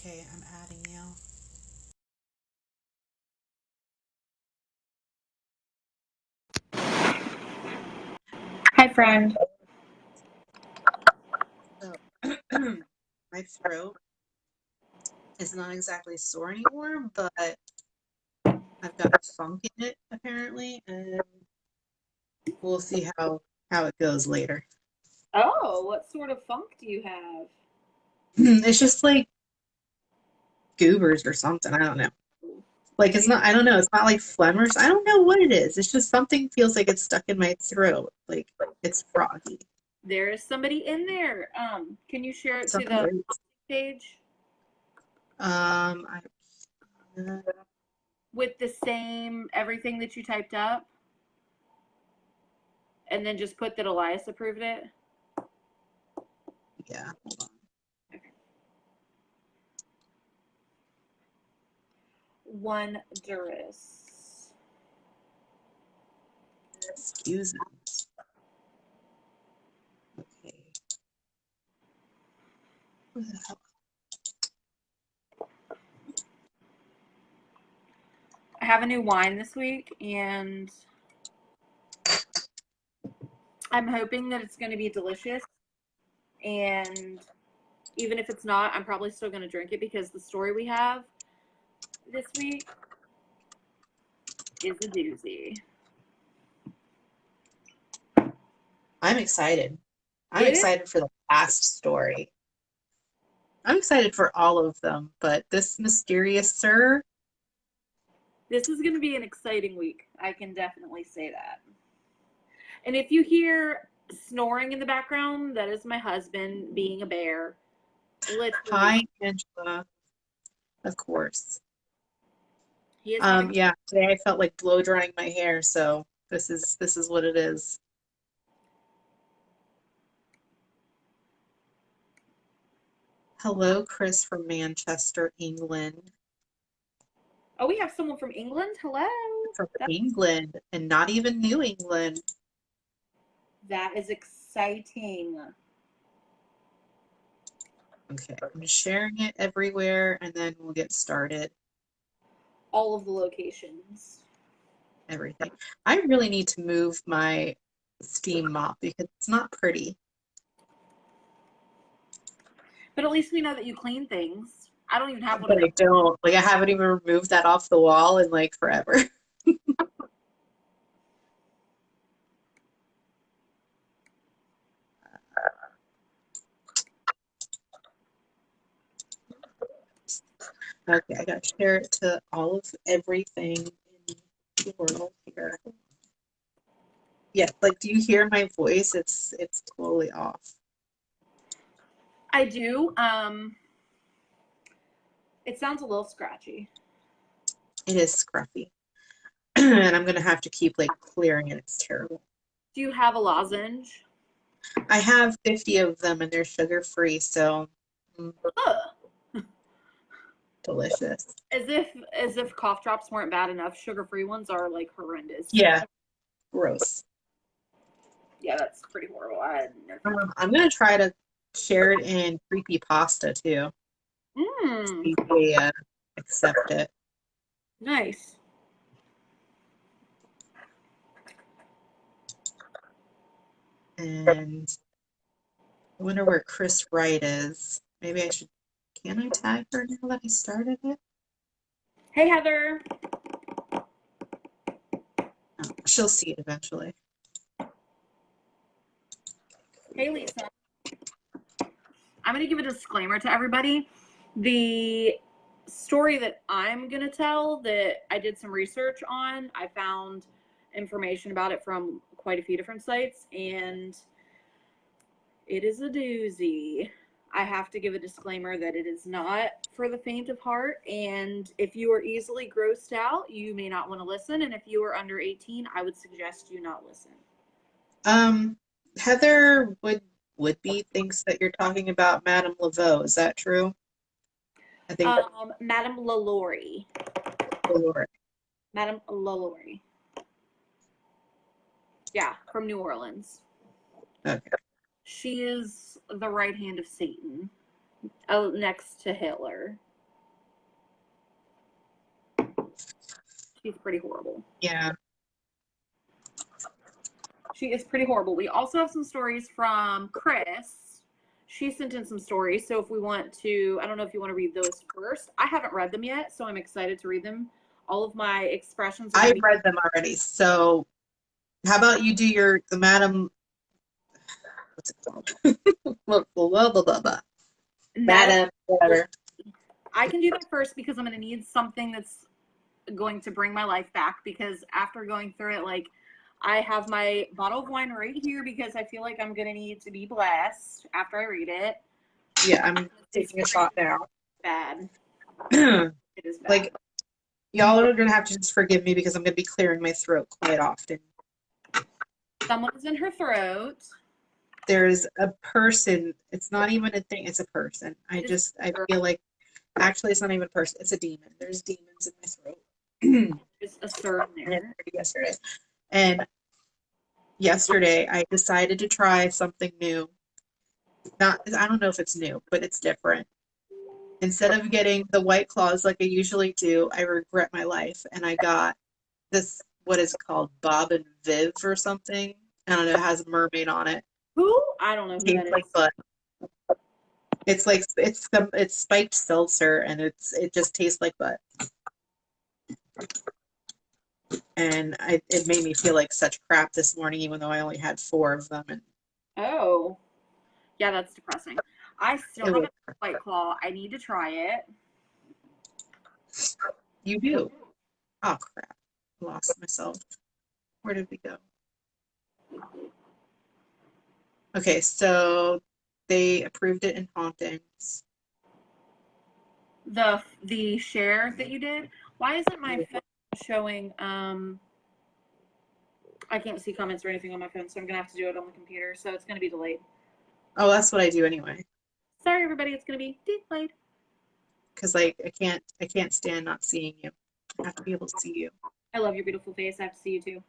Okay, I'm adding you. Hi, friend. So, my throat is not exactly sore anymore, but I've got funk in it apparently, and we'll see how it goes later. Oh, what sort of funk do you have? It's just like goobers or something. I don't know. Like it's not. I don't know. It's not like phlegm or I don't know what it is. It's just something feels like it's stuck in my throat. Like it's froggy. There is somebody in there. Can you share it to Something the weird. page I with the same everything that you typed up, and then just put that Elias approved it? yeah. Hold on. Wondrous. Excuse me. Okay. Where the hell? I have a new wine this week, and I'm hoping that it's going to be delicious. And even if it's not, I'm probably still going to drink it because the story we have this week is a doozy. I'm excited. I'm It is. excited for the last story. I'm excited for all of them, but this mysterious sir, This is going to be an exciting week. I can definitely say that. And if you hear snoring in the background, that is my husband being a bear. Literally, hi Angela, of course. he is having. Yeah, today I felt like blow drying my hair, so this is what it is. Hello, Chris from Manchester, England. Oh, we have someone from England. Hello. From That, England, and not even New England. that is exciting. Okay, I'm just sharing it everywhere, and then we'll get started. All of the locations. Everything. I really need to move my steam mop because it's not pretty. But at least we know that you clean things. I don't even have one of But I those. don't. Like I haven't even removed that off the wall in like forever. Okay, I gotta share it to all of everything in the world here. Yeah, like do you hear my voice? It's totally off. I do. It sounds a little scratchy. It is scruffy. And I'm gonna have to keep like clearing it. It's terrible. Do you have a lozenge? I have 50 of them and they're sugar free, so Ugh. delicious. As if cough drops weren't bad enough, sugar-free ones are like horrendous. Yeah, gross. Yeah, that's pretty horrible. I had no thank I'm gonna try to share it in creepy pasta too. you. See if they accept it. Nice. And I wonder where Chris Wright is. Maybe I should. Can I tag her now that I started it? Hey, Heather. No, she'll see it eventually. Hey, Lisa. I'm going to give a disclaimer to everybody. The story that I'm going to tell that I did some research on, I found information about it from quite a few different sites, and it is a doozy. I have to give a disclaimer that it is not for the faint of heart. And if you are easily grossed out, you may not want to listen. And if you are under 18, I would suggest you not listen. Um, Heather Woodby thinks that you're talking about Madame Laveau. Is that true? I think Madame LaLaurie. Laura. Madame LaLaurie. Yeah, from New Orleans. Okay. She is the right hand of Satan, next to Hitler. She's pretty horrible. Yeah. She is pretty horrible. We also have some stories from Chris. She sent in some stories. So if we want to, I don't know if you want to read those first. I haven't read them yet, so I'm excited to read them. All of my expressions. I read them already. So how about you do the Madame, what's it called? Blah, blah, blah, blah, blah. Madame, whatever. I can do that first because I'm going to need something that's going to bring my life back, because after going through it, like, I have my bottle of wine right here because I feel like I'm going to need to be blessed after I read it. Yeah, I'm taking a shot now. Bad. It is bad. Like, y'all are going to have to just forgive me because I'm going to be clearing my throat quite often. Someone is in her throat. There's a person. It's not even a thing. It's a person. I feel like, actually, it's not even a person. It's a demon. There's demons in my throat. There's a sir in there. Yesterday. And yesterday, I decided to try something new. I don't know if it's new, but it's different. Instead of getting the White Claws like I usually do, I regret my life. And I got this, what is it called? Bob and Viv or something. I don't know. It has a mermaid on it. Who? I don't know who that is. Like butt. It's like it's spiked seltzer, and it just tastes like butt. And it made me feel like such crap this morning, even though I only had 4 of them. And oh, yeah, that's depressing. I still It have was a White Claw. I need to try it. You do? Oh crap! Lost myself. Where did we go? Okay, so they approved it in Hauntings. The share that you did. Why isn't my phone showing? I can't see comments or anything on my phone, so I'm gonna have to do it on the computer. So it's gonna be delayed. Oh, that's what I do anyway. Sorry, everybody. It's gonna be delayed. Because like I can't stand not seeing you. I have to be able to see you. I love your beautiful face. I have to see you too.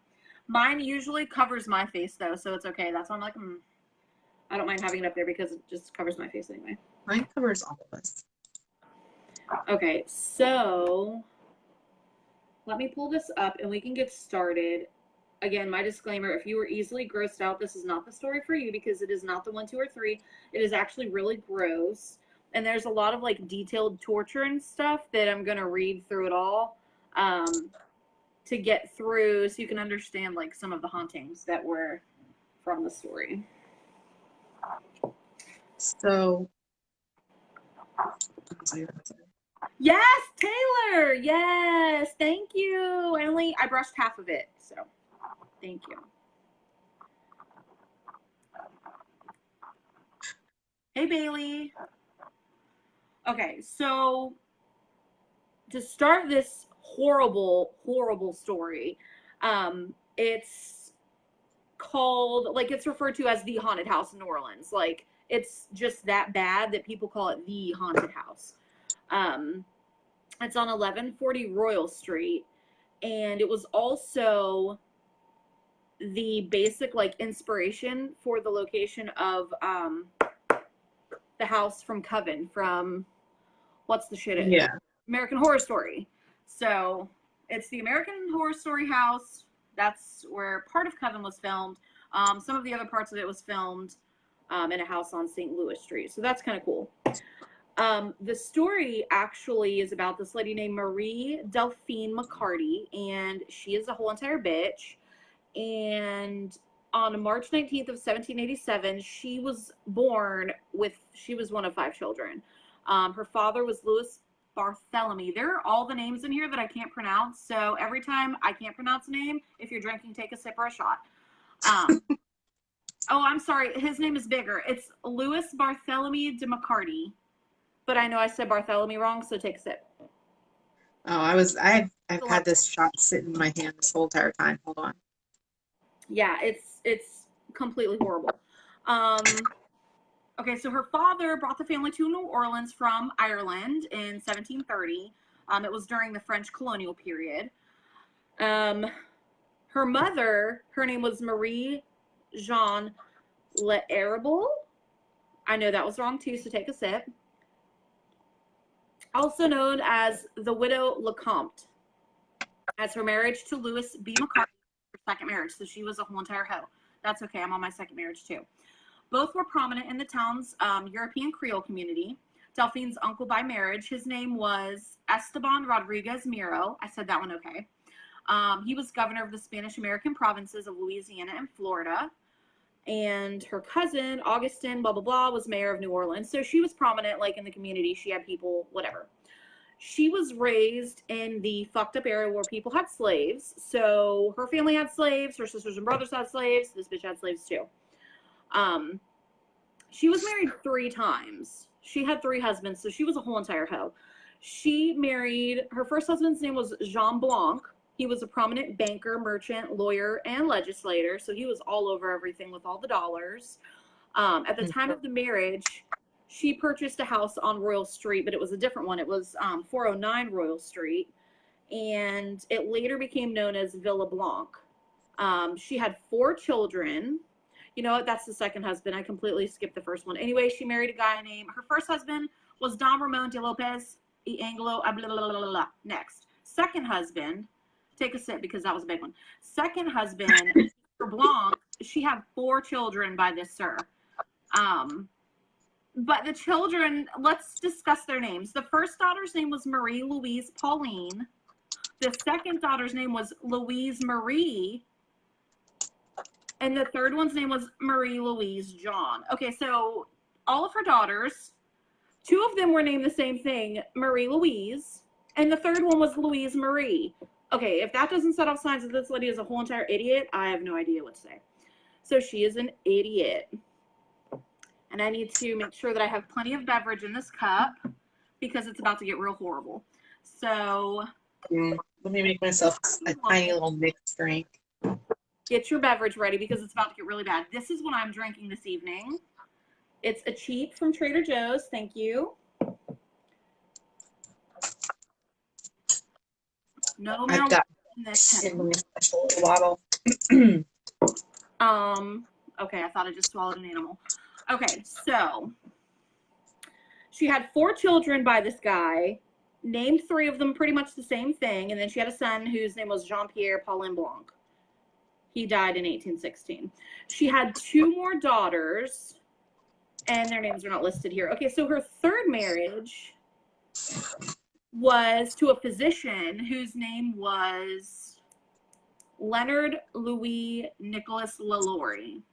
Mine usually covers my face though, so it's okay. That's why I'm like, I don't mind having it up there because it just covers my face anyway. Mine covers all of us. Okay, so let me pull this up and we can get started. Again, my disclaimer, if you were easily grossed out, this is not the story for you because it is not the 1, 2, or 3. It is actually really gross. And there's a lot of like detailed torture and stuff that I'm going to read through it all to get through so you can understand like some of the hauntings that were from the story. So, yes, Taylor. Yes, thank you. I brushed half of it, so thank you. Hey, Bailey. Okay, so to start this horrible, horrible story, it's called, like, it's referred to as the haunted house in New Orleans. Like, it's just that bad that people call it the haunted house. It's on 1140 Royal Street, and it was also the basic, like, inspiration for the location of the house from Coven, from what's the shit? Yeah. American Horror Story. So it's the American Horror Story house. That's where part of Coven was filmed. Some of the other parts of it was filmed in a house on St. Louis Street. So that's kind of cool. The story actually is about this lady named Marie Delphine McCarty, and she is a whole entire bitch. And on March 19th of 1787, she was born she was one of 5 children. Her father was Louis Barthélemy. There are all the names in here that I can't pronounce. So every time I can't pronounce a name, if you're drinking, take a sip or a shot. Oh, I'm sorry. His name is bigger. It's Louis Barthélemy de McCarty. But I know I said Barthélemy wrong, so take a sip. Oh, I've had this shot sitting in my hand this whole entire time. Hold on. Yeah, it's completely horrible. Okay, so her father brought the family to New Orleans from Ireland in 1730. It was during the French colonial period. Her mother, her name was Marie Jean L'Arable. I know that was wrong too, so take a sip. Also known as the Widow Lecomte. as her marriage to Louis B. McCarthy, her second marriage. So she was a whole entire hoe. That's okay. I'm on my second marriage too. Both were prominent in the town's European Creole community. Delphine's uncle by marriage, his name was Esteban Rodriguez Miro. I said that one okay. He was governor of the Spanish-American provinces of Louisiana and Florida. And her cousin, Augustine, blah, blah, blah, was mayor of New Orleans. So she was prominent, like, in the community. She had people, whatever. She was raised in the fucked up area where people had slaves. So her family had slaves. Her sisters and brothers had slaves. This bitch had slaves, too. She was married 3 times. She had 3 husbands, so she was a whole entire hoe. She married, her first husband's name was Jean Blanc. He was a prominent banker, merchant, lawyer, and legislator, so he was all over everything with all the dollars. At the time of the marriage, she purchased a house on Royal Street, but it was a different one. It was 409 Royal Street, and it later became known as Villa Blanc. She had 4 children. You know what? That's the second husband. I completely skipped the first one. Anyway, she married a guy named, her first husband was Don Ramon de Lopez y Anglo, blah, blah, blah, blah, blah. Next. Second husband, take a sip because that was a big one. Second husband, for Blanc, she had 4 children by this sir. But the children, let's discuss their names. The first daughter's name was Marie Louise Pauline. The second daughter's name was Louise Marie. And the third one's name was Marie Louise John. Okay, so all of her daughters, 2 of them were named the same thing, Marie Louise, and the third one was Louise Marie. Okay, if that doesn't set off signs that this lady is a whole entire idiot, I have no idea what to say. So she is an idiot. And I need to make sure that I have plenty of beverage in this cup because it's about to get real horrible. So let me make myself a tiny little mixed drink. Get your beverage ready because it's about to get really bad. This is what I'm drinking this evening. It's a cheap from Trader Joe's. Thank you. No marijuana I've got in this in my special little bottle. Okay, I thought I just swallowed an animal. Okay, so she had 4 children by this guy, named 3 of them pretty much the same thing, and then she had a son whose name was Jean-Pierre Paulin Blanc. He died in 1816. She had 2 more daughters, and their names are not listed here. Okay, so her third marriage was to a physician whose name was Leonard Louis Nicholas LaLaurie.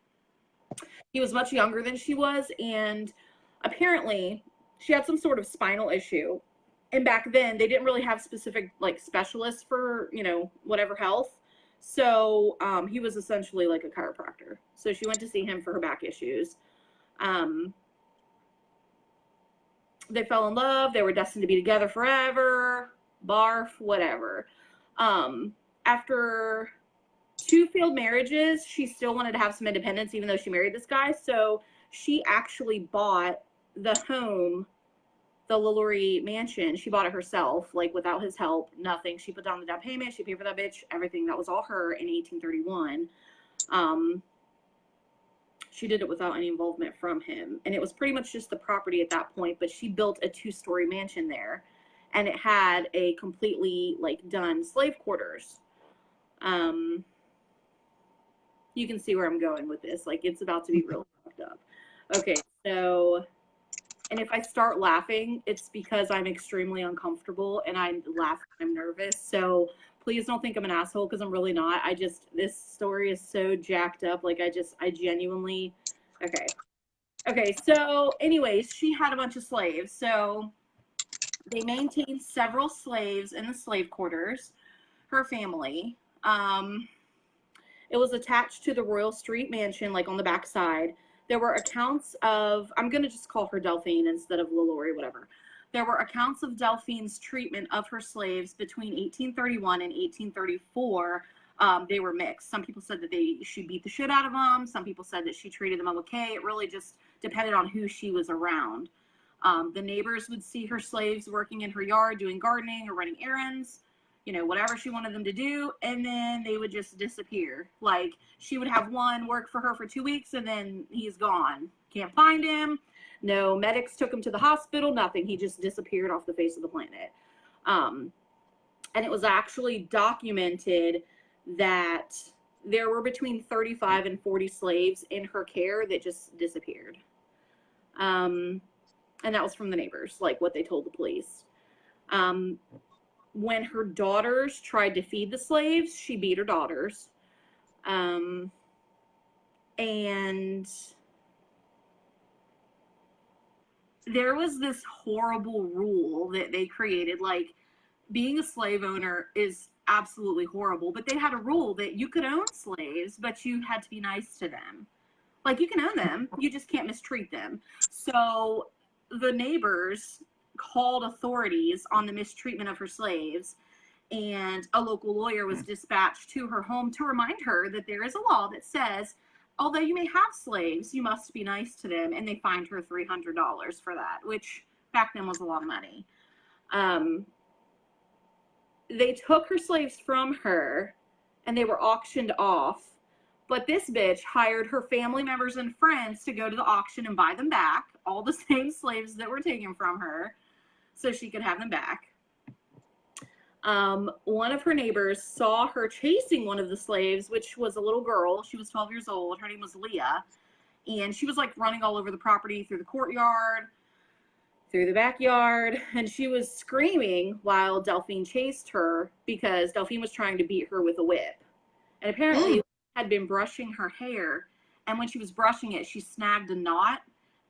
He was much younger than she was, and apparently she had some sort of spinal issue. And back then, they didn't really have specific, like, specialists for, you know, whatever health. So he was essentially like a chiropractor. So she went to see him for her back issues. They fell in love. They were destined to be together forever. Barf, whatever. After 2 failed marriages, she still wanted to have some independence, even though she married this guy. So she actually bought the home, the LaLaurie mansion. She bought it herself, like without his help, nothing. She put down the down payment. She paid for that bitch, everything. That was all her in 1831. She did it without any involvement from him. And it was pretty much just the property at that point, but she built a 2-story mansion there. And it had a completely, like, done slave quarters. You can see where I'm going with this. Like, it's about to be really fucked up. Okay, so, and if I start laughing, it's because I'm extremely uncomfortable and I laugh when I'm nervous. So please don't think I'm an asshole because I'm really not. This story is so jacked up. Like, I genuinely, okay. Okay, so anyways, she had a bunch of slaves. So they maintained several slaves in the slave quarters, her family. It was attached to the Royal Street mansion, like on the back side. There were accounts of, I'm going to just call her Delphine instead of LaLaurie, whatever. There were accounts of Delphine's treatment of her slaves between 1831 and 1834. They were mixed. Some people said that she beat the shit out of them. Some people said that she treated them okay. It really just depended on who she was around. The neighbors would see her slaves working in her yard, doing gardening or running errands, you know, whatever she wanted them to do, and then they would just disappear. Like, she would have one work for her for 2 weeks, and then he's gone. Can't find him. No medics took him to the hospital, nothing. He just disappeared off the face of the planet. And it was actually documented that there were between 35 and 40 slaves in her care that just disappeared. And that was from the neighbors, like what they told the police. When her daughters tried to feed the slaves, she beat her daughters. And there was this horrible rule that they created, like, being a slave owner is absolutely horrible, but they had a rule that you could own slaves, but you had to be nice to them. Like, you can own them, you just can't mistreat them. So the neighbors called authorities on the mistreatment of her slaves, and a local lawyer was dispatched to her home to remind her that there is a law that says, although you may have slaves, you must be nice to them. And they fined her $300 for that, which back then was a lot of money. They took her slaves from her and they were auctioned off. But this bitch hired her family members and friends to go to the auction and buy them back, all the same slaves that were taken from her, so she could have them back. One of her neighbors saw her chasing one of the slaves, which was a little girl. She was 12 years old. Her name was Leah. And she was like running all over the property, through the courtyard, through the backyard. And she was screaming while Delphine chased her because Delphine was trying to beat her with a whip. And apparently had been brushing her hair. And when she was brushing it, she snagged a knot.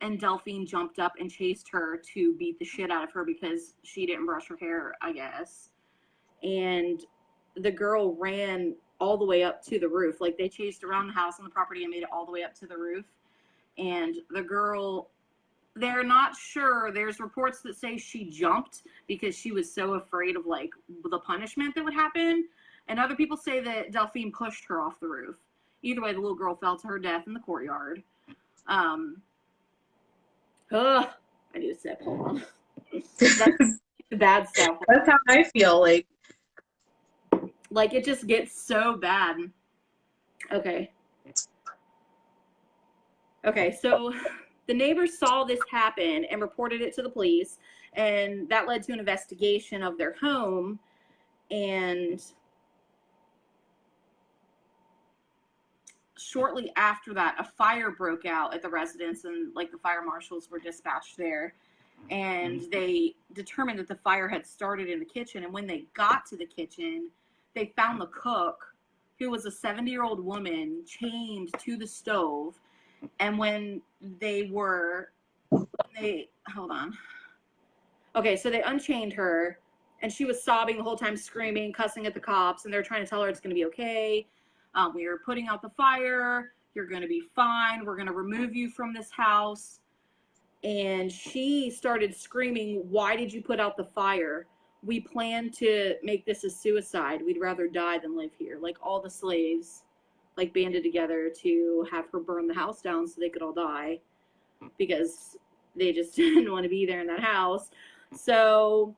And Delphine jumped up and chased her to beat the shit out of her because she didn't brush her hair, I guess. And the girl ran all the way up to the roof. Like, they chased around the house and the property and made it all the way up to the roof. And the girl, they're not sure. There's reports that say she jumped because she was so afraid of, like, the punishment that would happen. And other people say that Delphine pushed her off the roof. Either way, the little girl fell to her death in the courtyard. I need a sip. Hold on. That's the bad stuff. That's how I feel. Like, it just gets so bad. Okay. Okay, so the neighbors saw this happen and reported it to the police, and that led to an investigation of their home. And shortly after that, a fire broke out at the residence, and like the fire marshals were dispatched there. And they determined that the fire had started in the kitchen. And when they got to the kitchen, they found the cook, who was a 70-year-old woman, chained to the stove. And when they hold on. Okay, so they unchained her, and she was sobbing the whole time, screaming, cussing at the cops, and they're trying to tell her it's going to be okay. We are putting out the fire. You're going to be fine. We're going to remove you from this house. And she started screaming, "Why did you put out the fire? We plan to make this a suicide. We'd rather die than live here." Like, all the slaves like banded together to have her burn the house down so they could all die because they just didn't want to be there in that house. So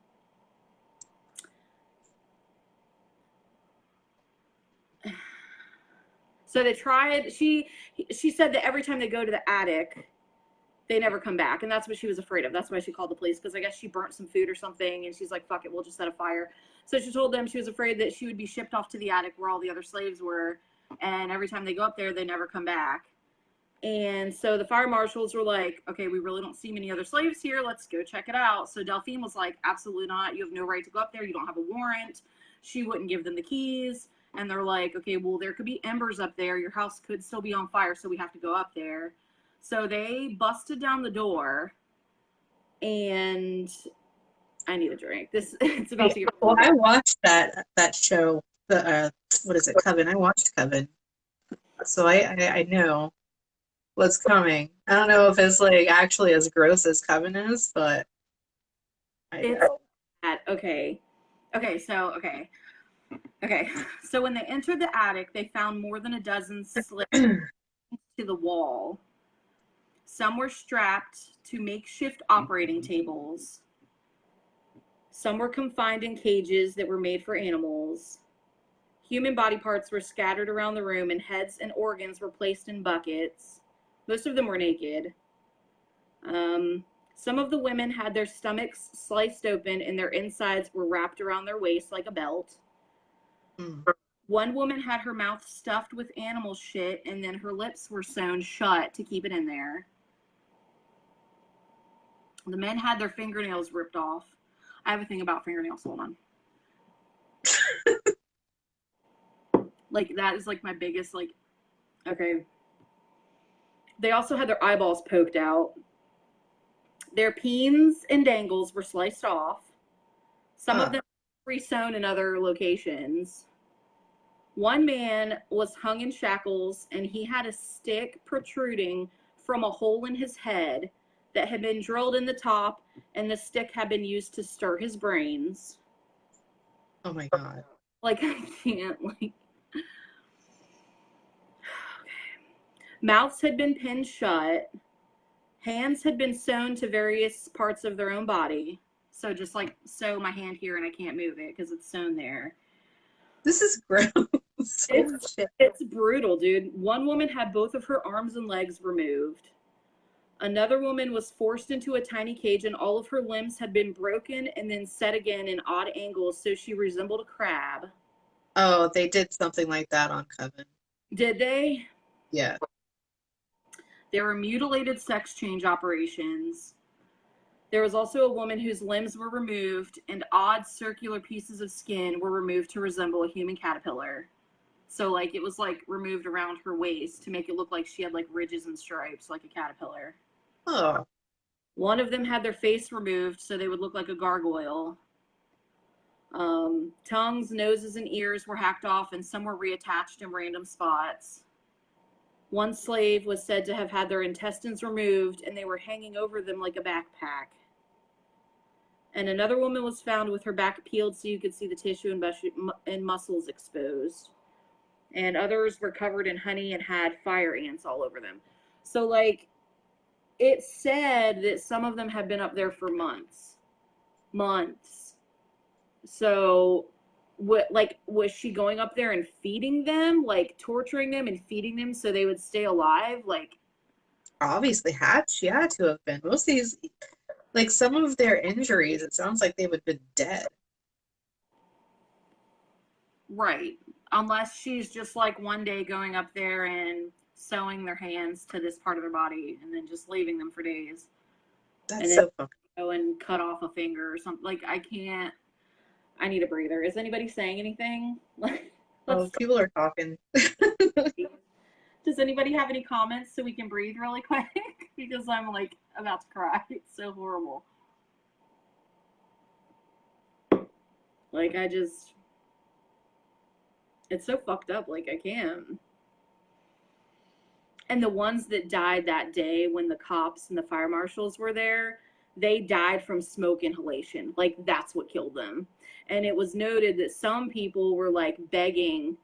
they tried. She said that every time they go to the attic, they never come back. And that's what she was afraid of. That's why she called the police, because I guess she burnt some food or something. And she's like, fuck it, we'll just set a fire. So she told them she was afraid that she would be shipped off to the attic where all the other slaves were. And every time they go up there, they never come back. And so the fire marshals were like, okay, we really don't see many other slaves here. Let's go check it out. So Delphine was like, absolutely not. You have no right to go up there. You don't have a warrant. She wouldn't give them the keys. And they're like, okay, well, there could be embers up there. Your house could still be on fire, so we have to go up there. So they busted down the door, and I need a drink. It's about to get. Well, I watched that show. What is it, Coven? I watched Coven, so I know what's coming. I don't know if it's like actually as gross as Coven is, but I know. Okay. So when they entered the attic, they found more than a dozen slits to the wall. Some were strapped to makeshift operating tables. Some were confined in cages that were made for animals. Human body parts were scattered around the room, and heads and organs were placed in buckets. Most of them were naked. Some of the women had their stomachs sliced open and their insides were wrapped around their waist like a belt. Mm. One woman had her mouth stuffed with animal shit and then her lips were sewn shut to keep it in there. The men had their fingernails ripped off. I have a thing about fingernails. Hold on. Like, that is like my biggest, like, okay. They also had their eyeballs poked out. Their peens and dangles were sliced off. Some of them were resewn in other locations. One man was hung in shackles and he had a stick protruding from a hole in his head that had been drilled in the top, and the stick had been used to stir his brains. Oh my God. Like, I can't, like. Okay. Mouths had been pinned shut. Hands had been sewn to various parts of their own body. So just like sew my hand here and I can't move it because it's sewn there. This is gross. It's brutal, dude. One woman had both of her arms and legs removed. Another woman was forced into a tiny cage and all of her limbs had been broken and then set again in odd angles so she resembled a crab. Oh, they did something like that on Coven. Did they? Yeah. There were mutilated sex change operations. There was also a woman whose limbs were removed and odd circular pieces of skin were removed to resemble a human caterpillar. So, like, it was, like, removed around her waist to make it look like she had, like, ridges and stripes like a caterpillar. Oh. One of them had their face removed so they would look like a gargoyle. Tongues, noses, and ears were hacked off and some were reattached in random spots. One slave was said to have had their intestines removed and they were hanging over them like a backpack. And another woman was found with her back peeled so you could see the tissue and muscles exposed. And others were covered in honey and had fire ants all over them. So, like, it said that some of them had been up there for months. Months. So, what, like, was she going up there and feeding them? Like, torturing them and feeding them so they would stay alive? Like, Obviously she had to have been. Most of these, like, some of their injuries, it sounds like they would have been dead. right. Unless she's just, like, one day going up there and sewing their hands to this part of their body and then just leaving them for days. That's so fucking. Go and cut off a finger or something. Like, I can't. I need a breather. Is anybody saying anything? Oh, people are talking. Does anybody have any comments so we can breathe really quick? Because I'm, like, about to cry. It's so horrible. Like, it's so fucked up. Like, I can't. And the ones that died that day when the cops and the fire marshals were there, they died from smoke inhalation. Like, that's what killed them. And it was noted that some people were, like, begging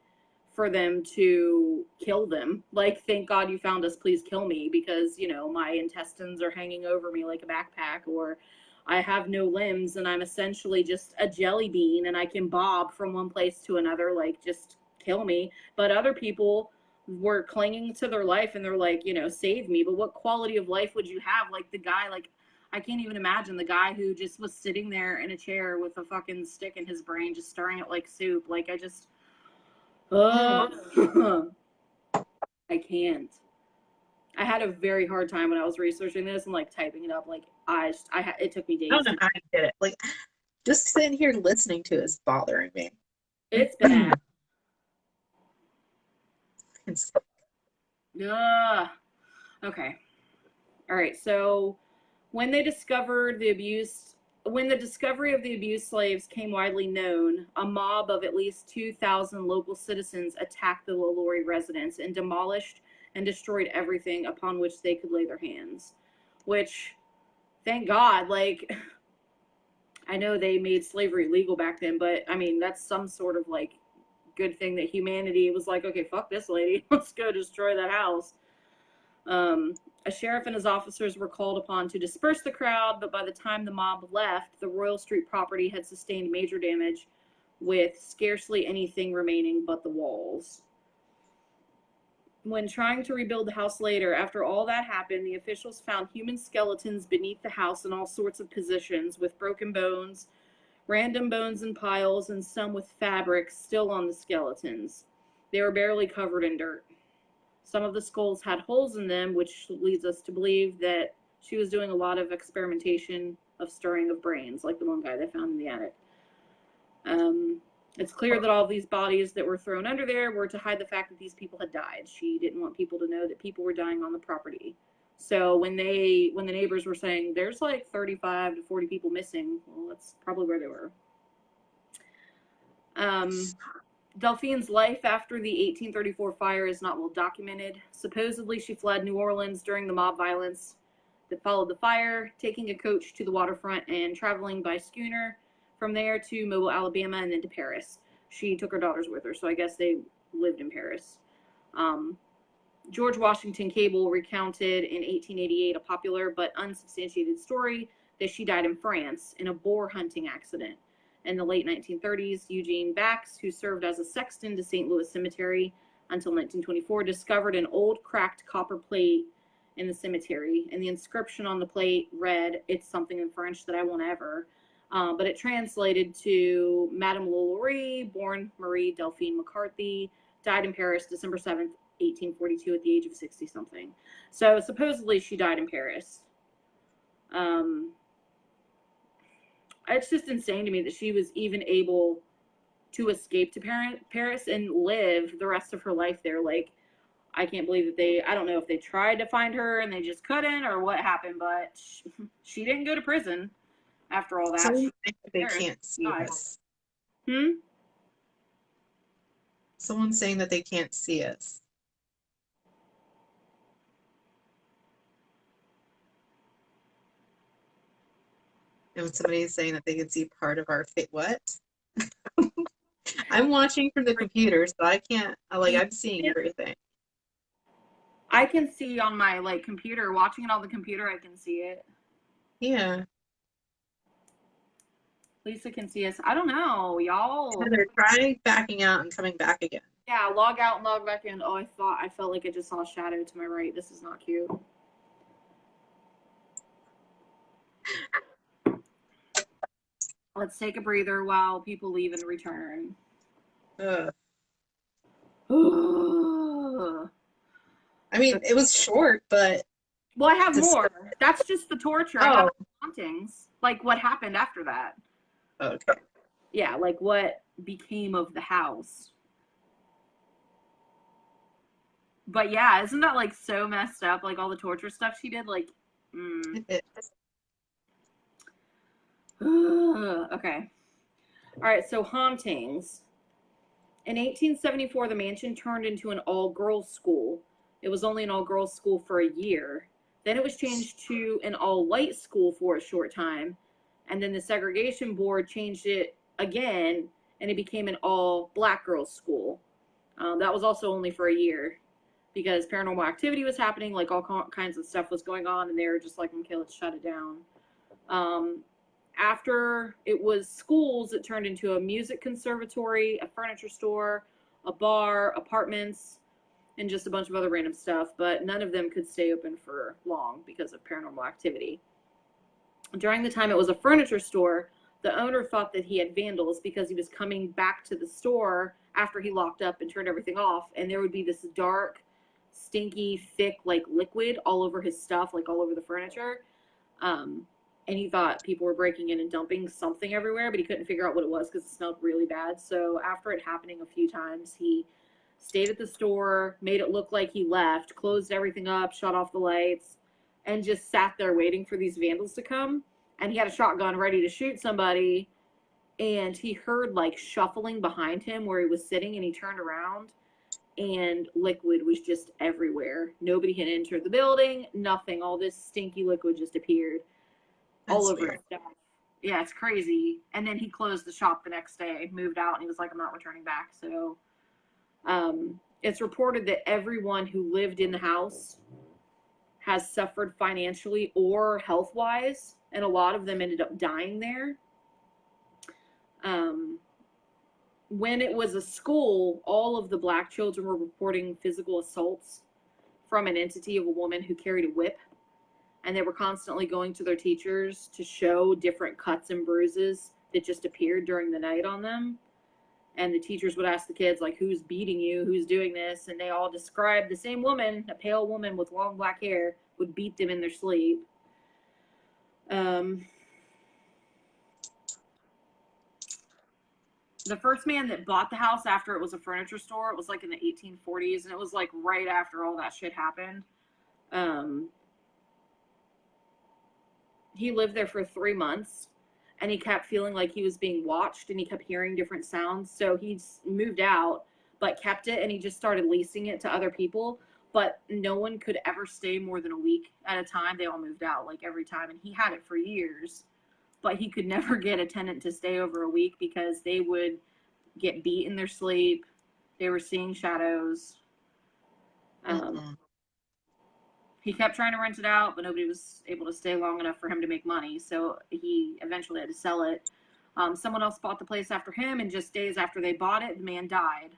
for them to kill them. Like, thank God you found us, please kill me, because, you know, my intestines are hanging over me like a backpack, or I have no limbs and I'm essentially just a jelly bean and I can bob from one place to another, like, just kill me. But other people were clinging to their life and they're like, you know, save me. But what quality of life would you have? Like, the guy, like, I can't even imagine the guy who just was sitting there in a chair with a fucking stick in his brain, just stirring it like soup. Like, I just, I can't. I had a very hard time when I was researching this and, like, typing it up. Like, it took me days. I don't know how you did it. Like, just sitting here listening to it is bothering me. It's bad. Okay. All right. So when the discovery of the abused slaves came widely known, a mob of at least 2,000 local citizens attacked the LaLaurie residence and demolished and destroyed everything upon which they could lay their hands. Which, thank God, like, I know they made slavery legal back then, but I mean, that's some sort of, like, good thing that humanity was like, okay, fuck this lady, let's go destroy that house. A sheriff and his officers were called upon to disperse the crowd, but by the time the mob left, the Royal Street property had sustained major damage with scarcely anything remaining but the walls. When trying to rebuild the house later, after all that happened, the officials found human skeletons beneath the house in all sorts of positions, with broken bones, random bones in piles, and some with fabric still on the skeletons. They were barely covered in dirt. Some of the skulls had holes in them, which leads us to believe that she was doing a lot of experimentation of stirring of brains, like the one guy they found in the attic. It's clear that all of these bodies that were thrown under there were to hide the fact that these people had died. She didn't want people to know that people were dying on the property. So when the neighbors were saying there's like 35 to 40 people missing, well, that's probably where they were. Delphine's life after the 1834 fire is not well documented. Supposedly, she fled New Orleans during the mob violence that followed the fire, taking a coach to the waterfront and traveling by schooner from there to Mobile, Alabama, and then to Paris. She took her daughters with her, so I guess they lived in Paris. George Washington Cable recounted in 1888 a popular but unsubstantiated story that she died in France in a boar hunting accident. In the late 1930s, Eugene Bax, who served as a sexton to St. Louis Cemetery until 1924, discovered an old cracked copper plate in the cemetery, and the inscription on the plate read, it's something in French that I won't ever, but it translated to Madame Delphine, born Marie Delphine McCarthy, died in Paris December 7th, 1842 at the age of 60-something. So supposedly she died in Paris. It's just insane to me that she was even able to escape to Paris and live the rest of her life there. Like, I can't believe that I don't know if they tried to find her and they just couldn't or what happened, but she didn't go to prison after all that. Someone saying that they can't see us. Someone's saying that they can't see us. And somebody's saying that they can see part of our face. What? I'm watching from the computer, so I can't, I'm seeing everything. I can see on my, computer. Watching it on the computer, I can see it. Yeah. Lisa can see us. I don't know, y'all. Heather, try backing out and coming back again. Yeah, log out and log back in. Oh, I felt like I just saw a shadow to my right. This is not cute. Let's take a breather while people leave and return. I mean, it was short, but... Well, I have more. That's just the torture. I have hauntings. Like, what happened after that. Okay. Yeah, like what became of the house. But yeah, isn't that, so messed up? Like, all the torture stuff she did? Like, Okay. All right, so hauntings. In 1874, the mansion turned into an all-girls school. It was only an all-girls school for a year. Then it was changed to an all-white school for a short time. And then the segregation board changed it again, and it became an all-black girls school. That was also only for a year because paranormal activity was happening, like all kinds of stuff was going on, and they were just like, okay, let's shut it down. After it was schools, it turned into a music conservatory, a furniture store, a bar, apartments, and just a bunch of other random stuff, but none of them could stay open for long because of paranormal activity. During the time it was a furniture store, the owner thought that he had vandals because he was coming back to the store after he locked up and turned everything off, and there would be this dark, stinky, thick, liquid all over his stuff, all over the furniture. And he thought people were breaking in and dumping something everywhere, but he couldn't figure out what it was because it smelled really bad. So after it happening a few times, he stayed at the store, made it look like he left, closed everything up, shut off the lights, and just sat there waiting for these vandals to come. And he had a shotgun ready to shoot somebody, and he heard shuffling behind him where he was sitting, and he turned around, and liquid was just everywhere. Nobody had entered the building, nothing. All this stinky liquid just appeared. All over his stuff. Yeah, it's crazy. And then he closed the shop the next day, moved out, and he was like, I'm not returning back. So it's reported that everyone who lived in the house has suffered financially or health-wise, and a lot of them ended up dying there. when it was a school, all of the black children were reporting physical assaults from an entity of a woman who carried a whip. And they were constantly going to their teachers to show different cuts and bruises that just appeared during the night on them. And the teachers would ask the kids, like, who's beating you? Who's doing this? And they all described the same woman, a pale woman with long black hair, would beat them in their sleep. The first man that bought the house after it was a furniture store, it was like in the 1840s, and it was like right after all that shit happened. He lived there for 3 months, and he kept feeling like he was being watched, and he kept hearing different sounds. So he moved out, but kept it, and he just started leasing it to other people. But no one could ever stay more than a week at a time. They all moved out, like, every time, and he had it for years. But he could never get a tenant to stay over a week because they would get beat in their sleep. They were seeing shadows. He kept trying to rent it out, but nobody was able to stay long enough for him to make money. So he eventually had to sell it. Someone else bought the place after him, and just days after they bought it, the man died.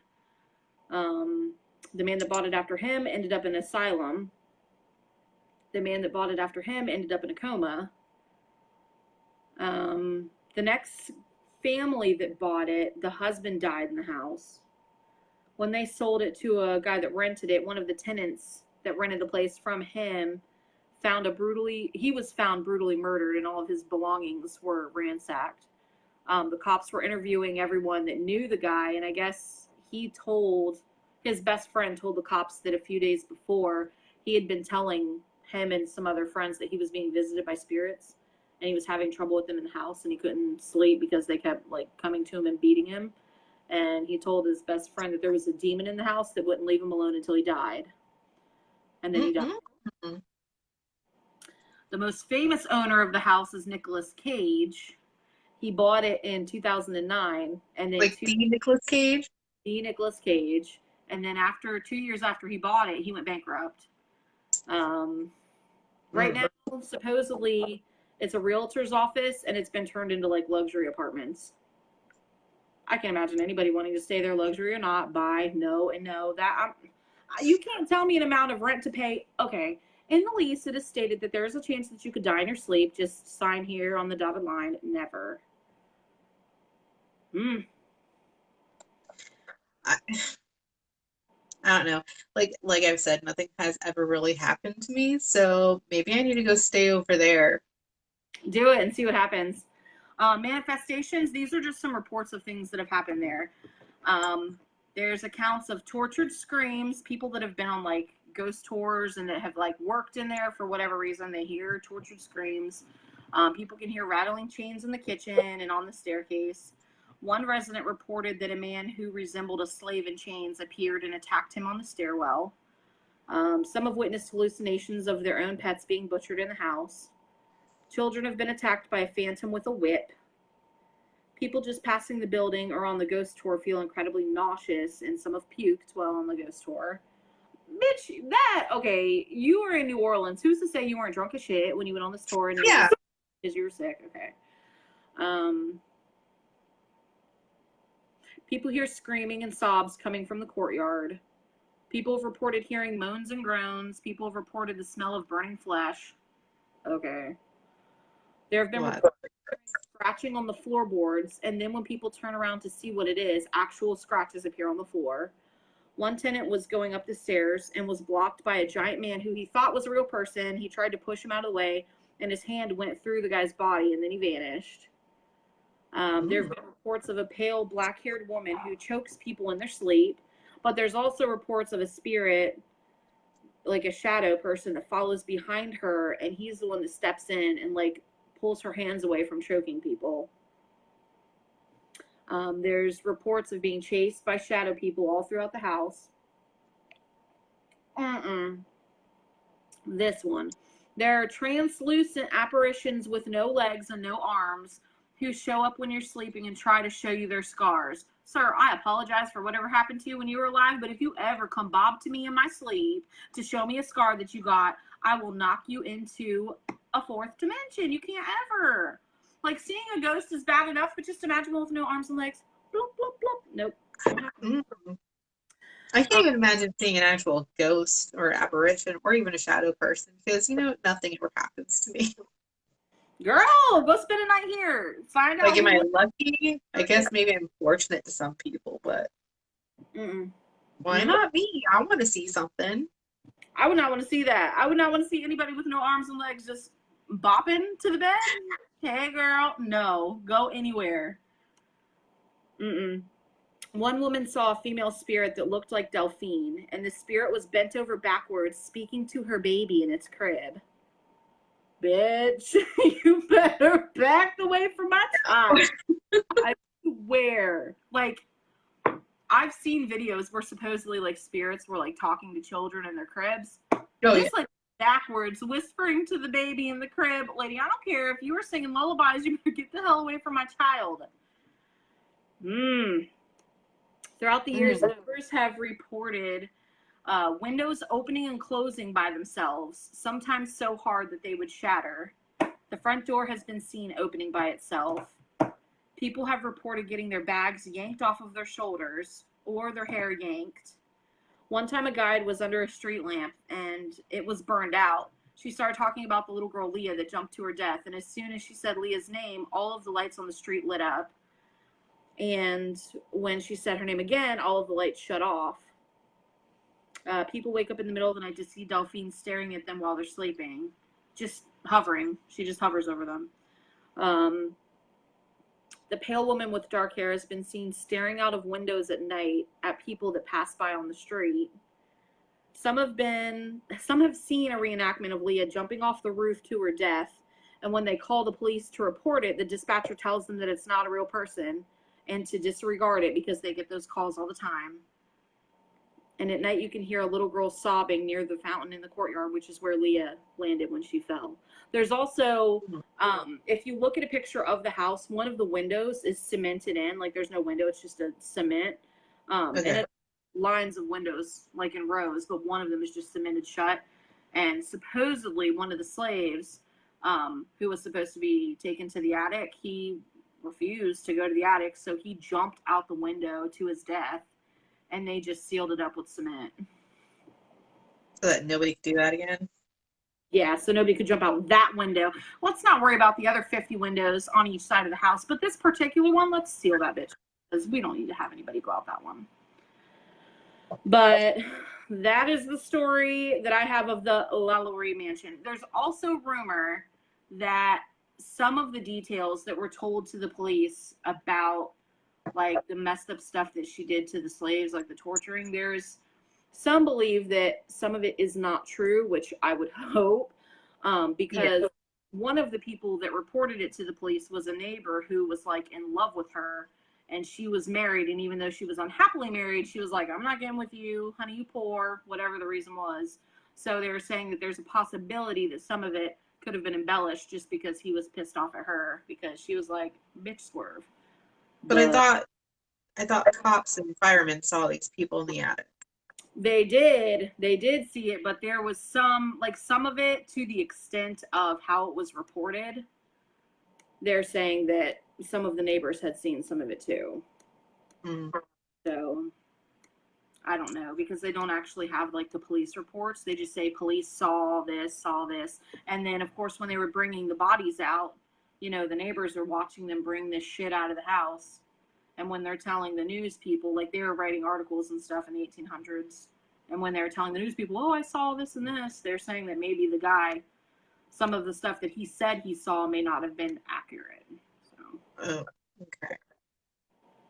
The man that bought it after him ended up in an asylum. The man that bought it after him ended up in a coma. The next family that bought it, the husband died in the house. When they sold it to a guy that rented it, one of the tenants that rented the place from him he was found brutally murdered, and all of his belongings were ransacked. The cops were interviewing everyone that knew the guy, and I guess his best friend told the cops that a few days before he had been telling him and some other friends that he was being visited by spirits, and he was having trouble with them in the house, and he couldn't sleep because they kept like coming to him and beating him. And he told his best friend that there was a demon in the house that wouldn't leave him alone until he died. And then he died. The most famous owner of the house is Nicolas Cage. He bought it in 2009, and then like the Nicolas Cage. The Nicolas Cage, and then 2 years after he bought it, he went bankrupt. Right now, supposedly, it's a realtor's office, and it's been turned into like luxury apartments. I can't imagine anybody wanting to stay there, luxury or not. Buy, no, and no. You can't tell me an amount of rent to pay. Okay, in the lease, it is stated that there is a chance that you could die in your sleep. Just sign here on the dotted line. Never. I don't know. Like I've said, nothing has ever really happened to me, so maybe I need to go stay over there. Do it and see what happens. Manifestations, these are just some reports of things that have happened there. There's accounts of tortured screams, people that have been on like ghost tours and that have like worked in there for whatever reason. They hear tortured screams. People can hear rattling chains in the kitchen and on the staircase. One resident reported that a man who resembled a slave in chains appeared and attacked him on the stairwell. Some have witnessed hallucinations of their own pets being butchered in the house. Children have been attacked by a phantom with a whip. People just passing the building or on the ghost tour feel incredibly nauseous, and some have puked while on the ghost tour. Bitch, okay, you were in New Orleans. Who's to say you weren't drunk as shit when you went on this tour? And Yeah. Because you were sick. Okay. People hear screaming and sobs coming from the courtyard. People have reported hearing moans and groans. People have reported the smell of burning flesh. Okay. There have been reports of scratching on the floorboards, and then when people turn around to see what it is, actual scratches appear on the floor. One tenant was going up the stairs and was blocked by a giant man who he thought was a real person. He tried to push him out of the way, and his hand went through the guy's body, and then he vanished. There have been reports of a pale, black-haired woman who chokes people in their sleep, but there's also reports of a spirit, like a shadow person, that follows behind her, and he's the one that steps in and like pulls her hands away from choking people. There's reports of being chased by shadow people all throughout the house. This one. There are translucent apparitions with no legs and no arms who show up when you're sleeping and try to show you their scars. Sir, I apologize for whatever happened to you when you were alive, but if you ever come bob to me in my sleep to show me a scar that you got, I will knock you into a fourth dimension. You can't ever. Like, seeing a ghost is bad enough, but just imagine one with no arms and legs. bloop, bloop, bloop. Nope. I can't even imagine seeing an actual ghost or apparition or even a shadow person because, nothing ever happens to me. Girl, go spend a night here. Find out Like, am I who. lucky? I guess maybe I'm fortunate to some people, but why not me? I want to see something. I would not want to see that. I would not want to see anybody with no arms and legs just bopping to the bed. Hey, girl. No. Go anywhere. One woman saw a female spirit that looked like Delphine, and the spirit was bent over backwards, speaking to her baby in its crib. Bitch, you better back away from my child. I swear. Like, I've seen videos where supposedly, like, spirits were, like, talking to children in their cribs. Just, like, backwards, whispering to the baby in the crib. Lady, I don't care. If you were singing lullabies, you better get the hell away from my child. Throughout the years, neighbors have reported windows opening and closing by themselves, sometimes so hard that they would shatter. The front door has been seen opening by itself. People have reported getting their bags yanked off of their shoulders or their hair yanked. One time a guide was under a street lamp and it was burned out. She started talking about the little girl Leah that jumped to her death, and as soon as she said Leah's name, all of the lights on the street lit up. And when she said her name again, all of the lights shut off. People wake up in the middle of the night to see Delphine staring at them while they're sleeping. Just hovering. She just hovers over them. The pale woman with dark hair has been seen staring out of windows at night at people that pass by on the street. Some have seen a reenactment of Leah jumping off the roof to her death. And when they call the police to report it, the dispatcher tells them that it's not a real person and to disregard it because they get those calls all the time. And at night you can hear a little girl sobbing near the fountain in the courtyard, which is where Leah landed when she fell. There's also, if you look at a picture of the house, one of the windows is cemented in. Like, there's no window, it's just a cement. And it's lines of windows, like in rows, but one of them is just cemented shut. And supposedly one of the slaves, who was supposed to be taken to the attic, he refused to go to the attic, so he jumped out the window to his death, and they just sealed it up with cement. So that nobody could do that again? Yeah, so nobody could jump out that window. Let's not worry about the other 50 windows on each side of the house, but this particular one, let's seal that bitch, because we don't need to have anybody go out that one. But that is the story that I have of the Lalaurie mansion. There's also rumor that some of the details that were told to the police about, like, the messed up stuff that she did to the slaves, like the torturing, there's some believe that some of it is not true, which I would hope, because one of the people that reported it to the police was a neighbor who was, like, in love with her, and she was married, and even though she was unhappily married, she was like, I'm not getting with you, honey, you poor, whatever the reason was. So they were saying that there's a possibility that some of it could have been embellished just because he was pissed off at her, because she was like, bitch, swerve. But I thought cops and firemen saw these people in the attic. They did see it, but there was some of it, to the extent of how it was reported, they're saying that some of the neighbors had seen some of it too. So I don't know, because they don't actually have, like, the police reports. They just say police saw this. And then, of course, when they were bringing the bodies out, the neighbors are watching them bring this shit out of the house. And when they're telling the news people, like, they were writing articles and stuff in the 1800s. And when they were telling the news people, oh, I saw this and this, they're saying that maybe the guy, some of the stuff that he said he saw may not have been accurate. So, oh, okay.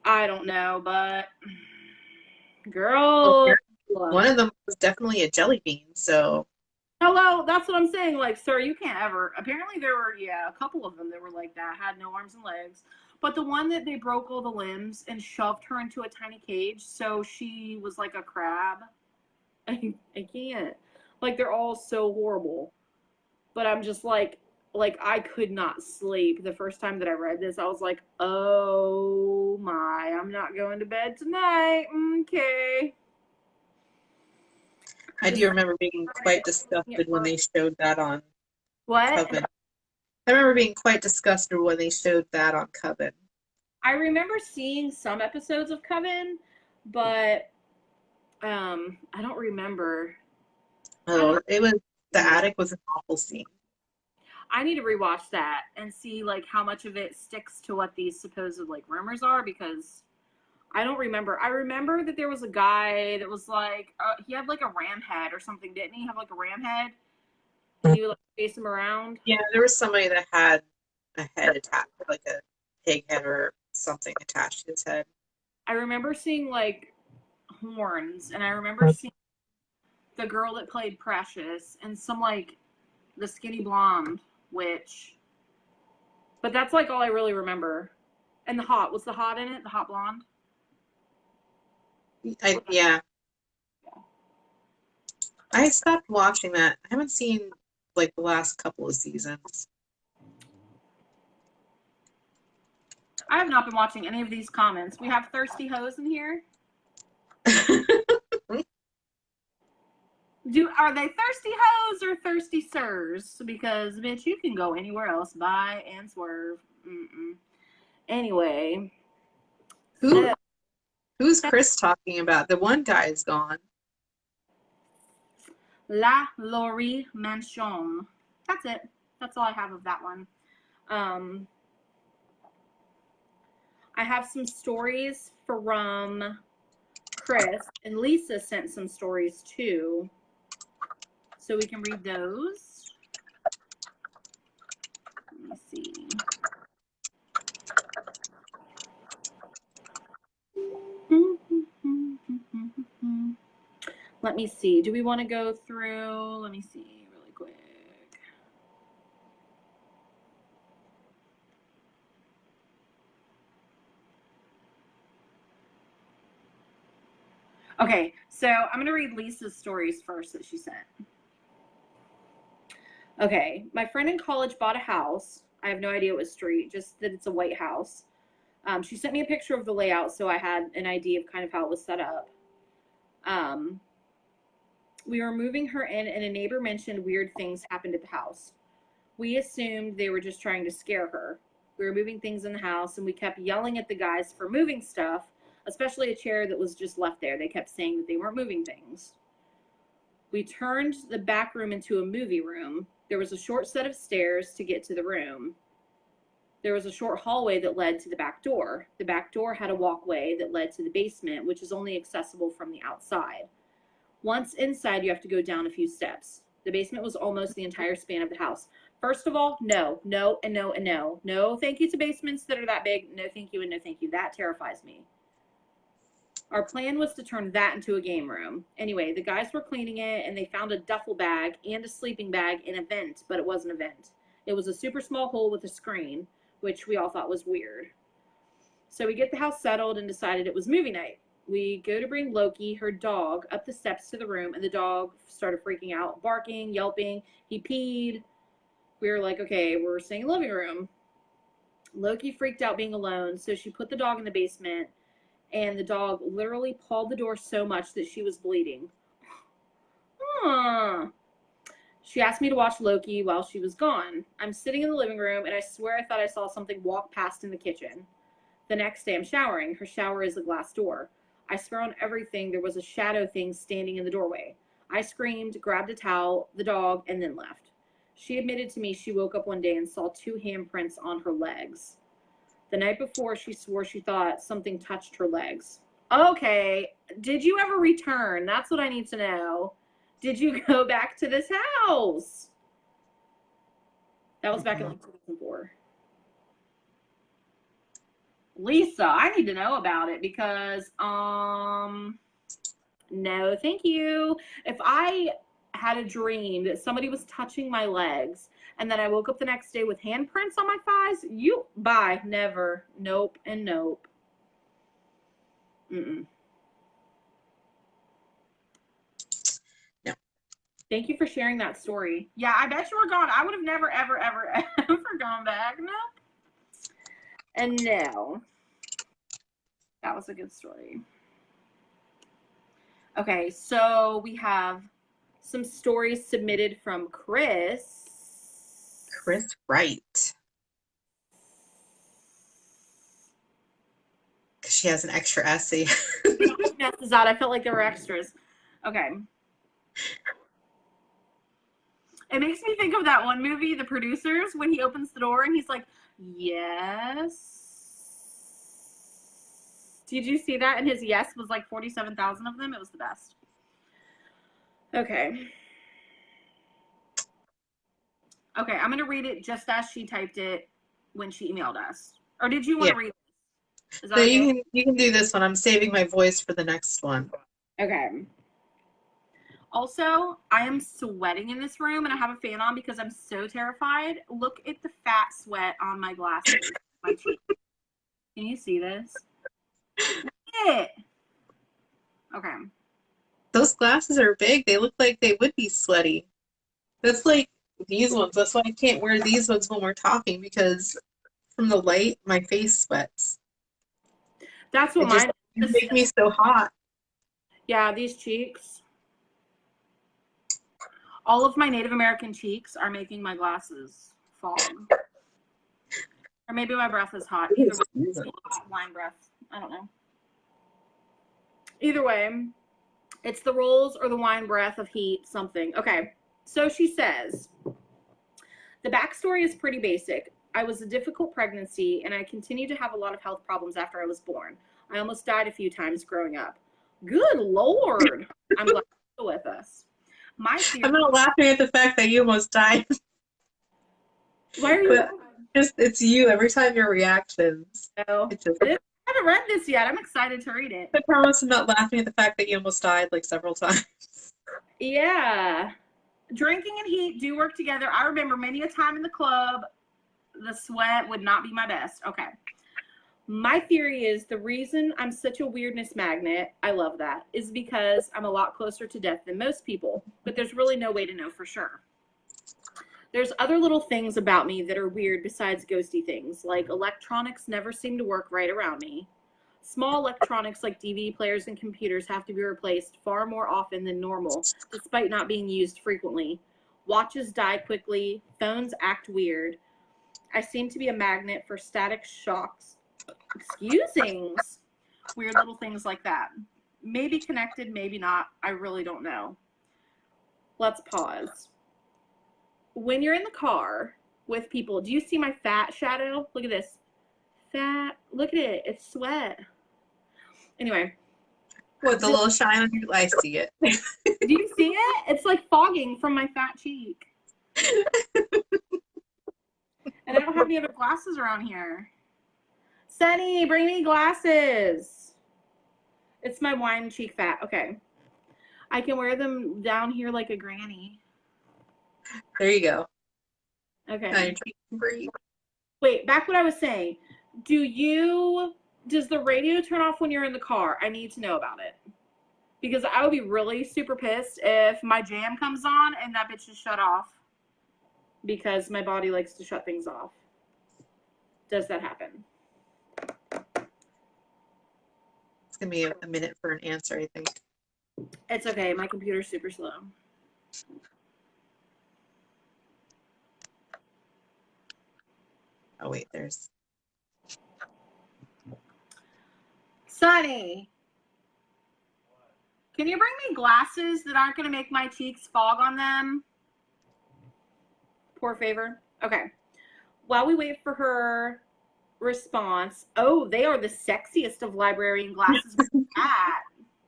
I don't know, but girl, one of them was definitely a jelly bean, so. Hello, that's what I'm saying. Like, sir, you can't ever. Apparently there were, a couple of them that were like that, had no arms and legs. But the one that they broke all the limbs and shoved her into a tiny cage, so she was like a crab. I can't. Like, they're all so horrible. But I'm just like I could not sleep the first time that I read this. I was like, oh my, I'm not going to bed tonight. Okay. I do remember being quite disgusted when they showed that on What? Coven. I remember being quite disgusted when they showed that on Coven. I remember seeing some episodes of Coven, but I don't remember. Oh, the attic was an awful scene. I need to rewatch that and see like how much of it sticks to what these supposed like rumors are, because I don't remember. I remember that there was a guy that was like he had like a ram head or something, didn't he? Have like a ram head, and he would like chase him around. Yeah, there was somebody that had a head attached, like a pig head or something attached to his head. I remember seeing like horns, and I remember seeing the girl that played Precious and some like the skinny blonde witch. But that's like all I really remember. And was the hot in it? The hot blonde? Yeah. I stopped watching that. I haven't seen like the last couple of seasons. I have not been watching any of these comments. We have thirsty hoes in here. Are they thirsty hoes or thirsty sirs? Because bitch, you can go anywhere else, buy and swerve. Anyway, who's Chris talking about? The one guy is gone. La Laurie Manchon. That's it. That's all I have of that one. I have some stories from Chris, and Lisa sent some stories too, so we can read those. Let me see. Let me see. Do we want to go through? Let me see really quick. Okay, so I'm going to read Lisa's stories first that she sent. Okay, my friend in college bought a house. I have no idea what street, just that it's a white house. She sent me a picture of the layout, so I had an idea of kind of how it was set up. We were moving her in, and a neighbor mentioned weird things happened at the house. We assumed they were just trying to scare her. We were moving things in the house, and we kept yelling at the guys for moving stuff, especially a chair that was just left there. They kept saying that they weren't moving things. We turned the back room into a movie room. There was a short set of stairs to get to the room. There was a short hallway that led to the back door. The back door had a walkway that led to the basement, which is only accessible from the outside. Once inside, you have to go down a few steps. The basement was almost the entire span of the house. First of all, no, and no, and no. No, thank you to basements that are that big. No, thank you, and no, thank you. That terrifies me. Our plan was to turn that into a game room. Anyway, the guys were cleaning it, and they found a duffel bag and a sleeping bag in a vent, but it wasn't a vent. It was a super small hole with a screen, which we all thought was weird. So we get the house settled and decided it was movie night. We go to bring Loki, her dog, up the steps to the room, and the dog started freaking out, barking, yelping. He peed. We were like, okay, we're staying in the living room. Loki freaked out being alone, so she put the dog in the basement, and the dog literally pawed the door so much that she was bleeding. She asked me to watch Loki while she was gone. I'm sitting in the living room, and I swear I thought I saw something walk past in the kitchen. The next day, I'm showering. Her shower is a glass door. I swear on everything there was a shadow thing standing in the doorway. I screamed, grabbed a towel, the dog, and then left. She admitted to me she woke up one day and saw 2 handprints on her legs. The night before, she swore she thought something touched her legs. Okay, did you ever return? That's what I need to know. Did you go back to this house? That was back in like 2004. Lisa, I need to know about it because, no, thank you. If I had a dream that somebody was touching my legs and then I woke up the next day with handprints on my thighs, bye, never, nope, and nope. No. Thank you for sharing that story. Yeah, I bet you were gone. I would have never, ever, ever, ever gone back. Nope. And no, that was a good story. Okay, so we have some stories submitted from Chris. Chris Wright. She has an extra essay. Messes out. I felt like there were extras. Okay. It makes me think of that one movie, The Producers, when he opens the door and he's like, yes. Did you see that? And his yes was like 47,000 of them. It was the best. Okay. Okay, I'm going to read it just as she typed it when she emailed us. Or did you want to read this? Is that No, okay? you can do this one. I'm saving my voice for the next one. Okay. Also, I am sweating in this room and I have a fan on because I'm so terrified. Look at the fat sweat on my glasses. My cheek. Can you see this? Look at it. Okay. Those glasses are big. They look like they would be sweaty. That's like these ones. That's why I can't wear these ones when we're talking, because from the light, my face sweats. That's what mine is. Make me so hot. Yeah, these cheeks. All of my Native American cheeks are making my glasses fog. Or maybe my breath is hot. Either way, it's hot wine breath. I don't know. Either way, it's the rolls or the wine breath of heat, something. Okay, so she says, the backstory is pretty basic. I was a difficult pregnancy, and I continue to have a lot of health problems after I was born. I almost died a few times growing up. Good Lord. I'm glad you're still with us. I'm not laughing at the fact that you almost died. Why are you? It's you every time your reactions. No. I haven't read this yet. I'm excited to read it. I promise I'm not laughing at the fact that you almost died like several times. Yeah. Drinking and heat do work together. I remember many a time in the club, the sweat would not be my best. Okay. My theory is the reason I'm such a weirdness magnet, I love that, is because I'm a lot closer to death than most people, but there's really no way to know for sure. There's other little things about me that are weird besides ghosty things, like electronics never seem to work right around me. Small electronics like DVD players and computers have to be replaced far more often than normal, despite not being used frequently. Watches die quickly, phones act weird. I seem to be a magnet for static shocks. Excusings. Weird little things like that. Maybe connected, maybe not. I really don't know. Let's pause. When you're in the car with people, do you see my fat shadow? Look at this. Fat. Look at it. It's sweat. Anyway. What, the little shine on your I see it. Do you see it? It's like fogging from my fat cheek. And I don't have any other glasses around here. Sunny, bring me glasses. It's my wine cheek fat. Okay. I can wear them down here like a granny. There you go. Okay. Now you're taking a breathe. Wait, back what I was saying. Does the radio turn off when you're in the car? I need to know about it. Because I would be really super pissed if my jam comes on and that bitch is shut off. Because my body likes to shut things off. Does that happen? It's going to be a minute for an answer, I think. It's okay. My computer's super slow. Oh, wait, there's... Sunny, can you bring me glasses that aren't going to make my cheeks fog on them? Poor favor. Okay. While we wait for her response, oh, they are the sexiest of librarian glasses with that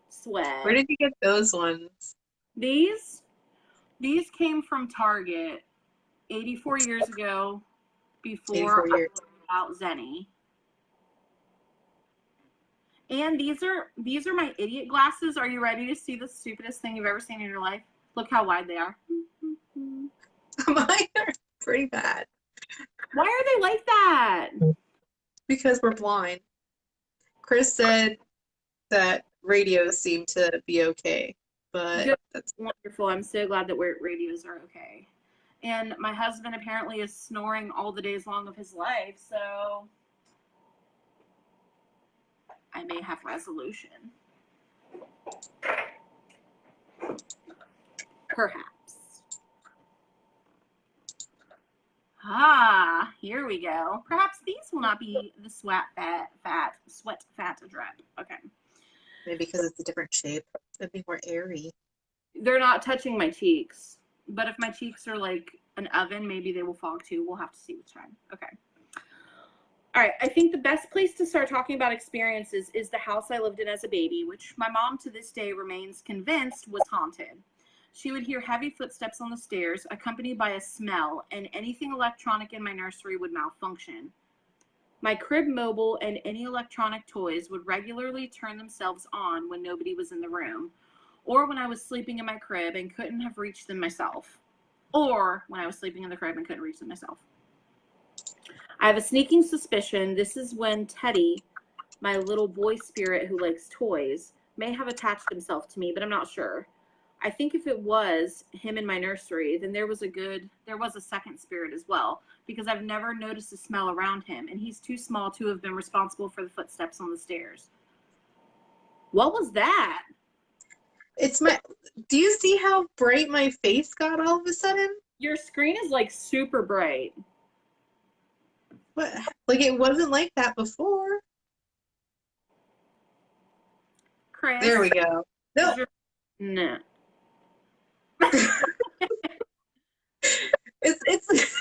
sweat. Where did you get those ones? These came from Target 84 years ago before I learned about Zenny. And these are my idiot glasses. Are you ready to see the stupidest thing you've ever seen in your life? Look how wide they are. Mine are pretty bad. Why are they like that? Because we're blind. Chris said that radios seem to be okay, but Good. That's wonderful. I'm so glad that radios are okay. And my husband apparently is snoring all the days long of his life, so I may have resolution. Perhaps. Ah, here we go. Perhaps these will not be the sweat fat drip. Okay. Maybe because it's a different shape. It'd be more airy. They're not touching my cheeks. But if my cheeks are like an oven, maybe they will fog too. We'll have to see with time. Okay. All right. I think the best place to start talking about experiences is the house I lived in as a baby, which my mom to this day remains convinced was haunted. She would hear heavy footsteps on the stairs, accompanied by a smell, and anything electronic in my nursery would malfunction. My crib mobile and any electronic toys would regularly turn themselves on when nobody was in the room, or when I was sleeping in my crib and couldn't have reached them myself, or when I was sleeping in the crib and couldn't reach them myself. I have a sneaking suspicion this is when Teddy, my little boy spirit who likes toys, may have attached himself to me, but I'm not sure. I think if it was him in my nursery, then there was a second spirit as well, because I've never noticed a smell around him, and he's too small to have been responsible for the footsteps on the stairs. What was that? Do you see how bright my face got all of a sudden? Your screen is like super bright. What? Like it wasn't like that before. Chris. There we go. No. No. It's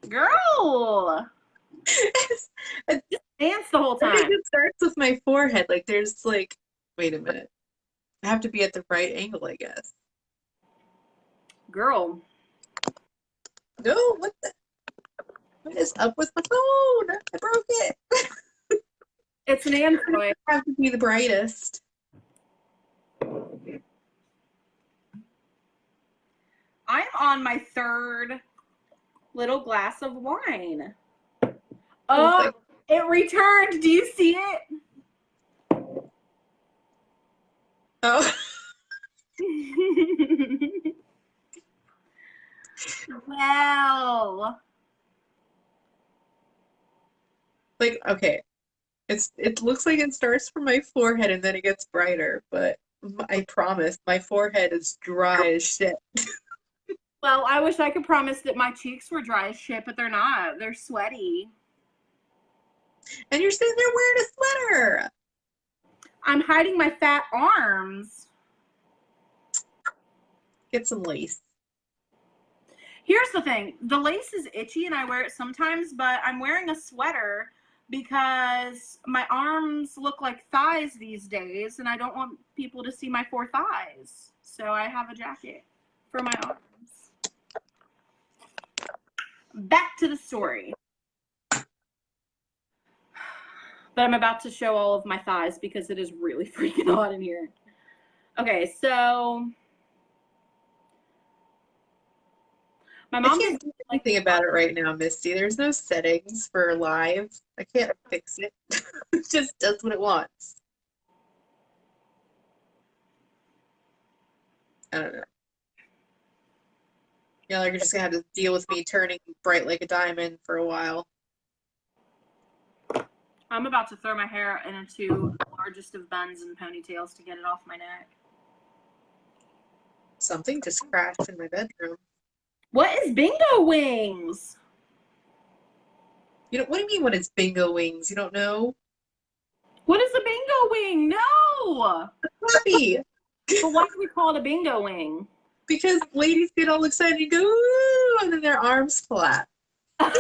Girl. Dance the whole time. It starts with my forehead. Like there's like, wait a minute. I have to be at the right angle, I guess. Girl. No, what is up with my phone? I broke it. It's an Android. I have to be the brightest. I'm on my third little glass of wine. Oh, it returned. Do you see it? Oh. Well. Like, okay. It looks like it starts from my forehead and then it gets brighter, but I promise my forehead is dry as shit. Well, I wish I could promise that my cheeks were dry as shit, but they're not. They're sweaty. And you're sitting there wearing a sweater. I'm hiding my fat arms. Get some lace. Here's the thing. The lace is itchy and I wear it sometimes, but I'm wearing a sweater because my arms look like thighs these days and I don't want people to see my 4 thighs. So I have a jacket for my arms. Back to the story. But I'm about to show all of my thighs because it is really freaking hot in here. Okay, so my mom can't do anything about it right now, Misty. There's no settings for live. I can't fix it. It just does what it wants. I don't know. Yeah, like you're just gonna have to deal with me turning bright like a diamond for a while. I'm about to throw my hair into the largest of buns and ponytails to get it off my neck. Something just crashed in my bedroom. What is bingo wings? You know, what do you mean what is bingo wings? You don't know? What is a bingo wing? No! Puppy! But why do we call it a bingo wing? Because ladies get all excited and go, ooh, and then their arms flap. Oh,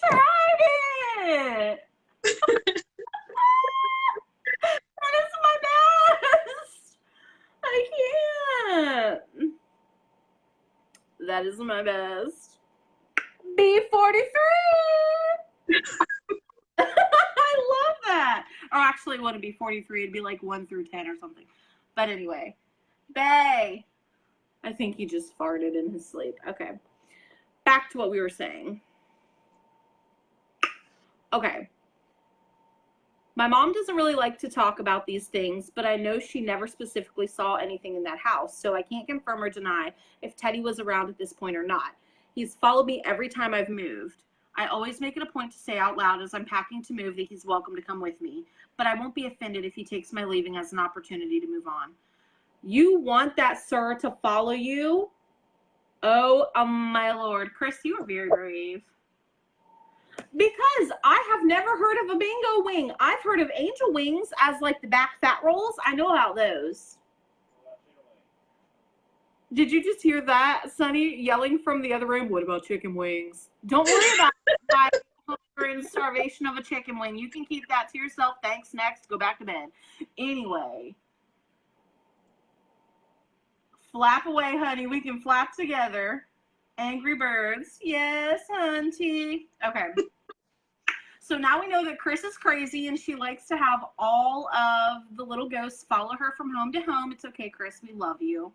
tried it! That is my best! I can't. That is my best. B43! I love that. Or actually, it wouldn't be 43. It'd be like 1 through 10 or something. But anyway. Bay. I think he just farted in his sleep. Okay. Back to what we were saying. Okay. My mom doesn't really like to talk about these things, but I know she never specifically saw anything in that house, so I can't confirm or deny if Teddy was around at this point or not. He's followed me every time I've moved. I always make it a point to say out loud as I'm packing to move that he's welcome to come with me, but I won't be offended if he takes my leaving as an opportunity to move on. You want that sir to follow you? Oh, my lord. Chris, you are very brave. Because I have never heard of a bingo wing. I've heard of angel wings as like the back fat rolls. I know about those. Did you just hear that, Sonny, yelling from the other room? What about chicken wings? Don't worry about my hunger and starvation of a chicken wing. You can keep that to yourself. Thanks. Next. Go back to bed. Anyway. Flap away, honey. We can flap together. Angry birds. Yes, hunty. Okay. So now we know that Chris is crazy and she likes to have all of the little ghosts follow her from home to home. It's okay, Chris. We love you.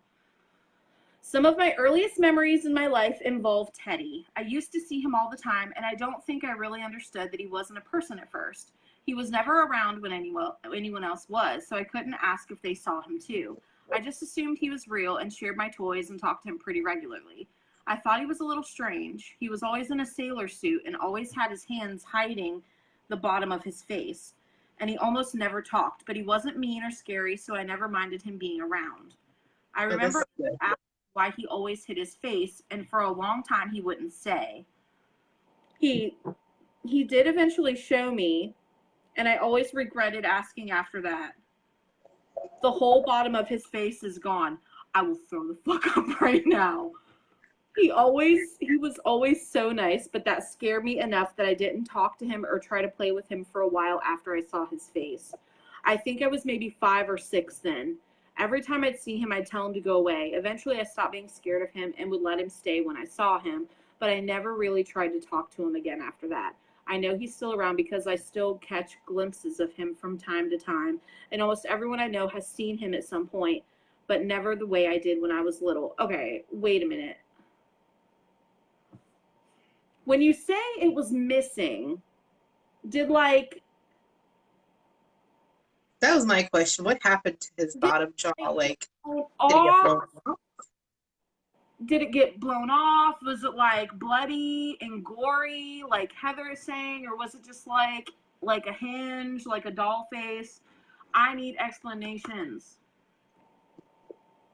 Some of my earliest memories in my life involve Teddy. I used to see him all the time, and I don't think I really understood that he wasn't a person at first. He was never around when anyone else was, so I couldn't ask if they saw him too. I just assumed he was real and shared my toys and talked to him pretty regularly. I thought he was a little strange. He was always in a sailor suit and always had his hands hiding the bottom of his face. And he almost never talked, but he wasn't mean or scary, so I never minded him being around. I remember asking why he always hid his face, and for a long time he wouldn't say. He did eventually show me, and I always regretted asking after that. The whole bottom of his face is gone. I will throw the fuck up right now. He was always so nice, but that scared me enough that I didn't talk to him or try to play with him for a while after I saw his face. I think I was maybe 5 or 6 then. Every time I'd see him, I'd tell him to go away. Eventually, I stopped being scared of him and would let him stay when I saw him, but I never really tried to talk to him again after that. I know he's still around because I still catch glimpses of him from time to time, and almost everyone I know has seen him at some point, but never the way I did when I was little. Okay, wait a minute. When you say it was missing, did like... That was my question. What happened to his bottom jaw? Like, did it get blown off? Did it get blown off? Was it like bloody and gory, like Heather is saying, or was it just like a hinge, like a doll face? I need explanations.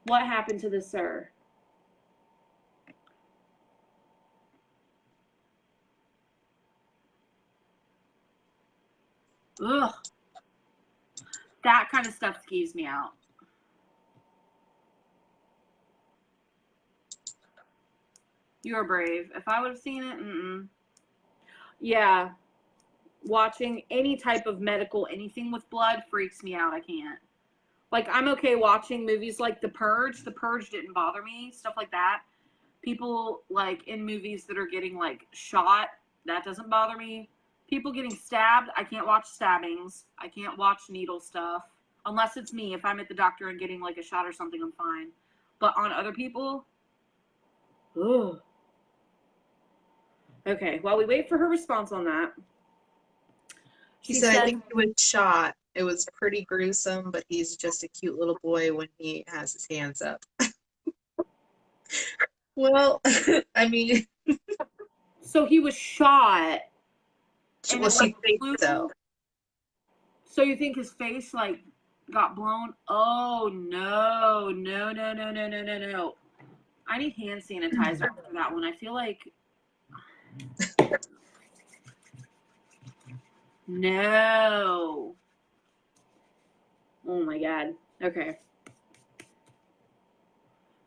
What happened to this, sir? Ugh. That kind of stuff skeeves me out. You're brave. If I would have seen it, yeah. Watching any type of medical, anything with blood freaks me out. I can't. Like, I'm okay watching movies like The Purge. The Purge didn't bother me. Stuff like that. People, like, in movies that are getting, like, shot, that doesn't bother me. People getting stabbed, I can't watch stabbings. I can't watch needle stuff. Unless it's me. If I'm at the doctor and getting, like, a shot or something, I'm fine. But on other people, ugh. Okay, while we wait for her response on that. She said, I think he was shot. It was pretty gruesome, but he's just a cute little boy when he has his hands up. Well, I mean... So he was shot. Well, she thinks so. So you think his face, like, got blown? Oh, no. No. I need hand sanitizer for that one. I feel like... No. Oh, my God. Okay.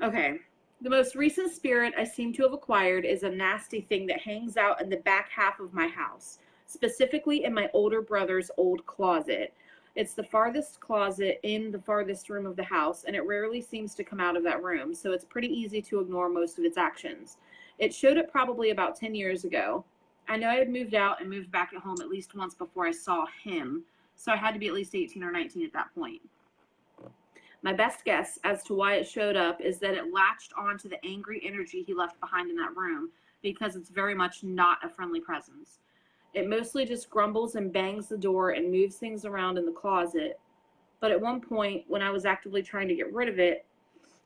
Okay. The most recent spirit I seem to have acquired is a nasty thing that hangs out in the back half of my house, specifically in my older brother's old closet. It's the farthest closet in the farthest room of the house, and it rarely seems to come out of that room, so it's pretty easy to ignore most of its actions. It showed up probably about 10 years ago. I know I had moved out and moved back at home at least once before I saw him, so I had to be at least 18 or 19 at that point. My best guess as to why it showed up is that it latched onto the angry energy he left behind in that room, because it's very much not a friendly presence. It mostly just grumbles and bangs the door and moves things around in the closet. But at one point, when I was actively trying to get rid of it,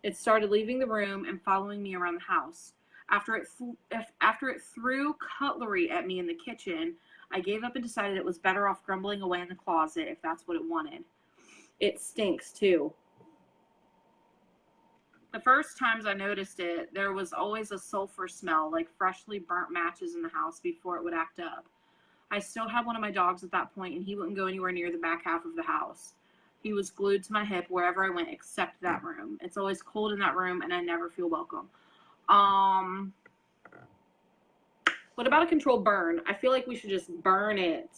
it started leaving the room and following me around the house. After it threw cutlery at me in the kitchen, I gave up and decided it was better off grumbling away in the closet if that's what it wanted. It stinks, too. The first times I noticed it, there was always a sulfur smell, like freshly burnt matches in the house before it would act up. I still had one of my dogs at that point, and he wouldn't go anywhere near the back half of the house. He was glued to my hip wherever I went except that room. It's always cold in that room, and I never feel welcome. What about a controlled burn? I feel like we should just burn it.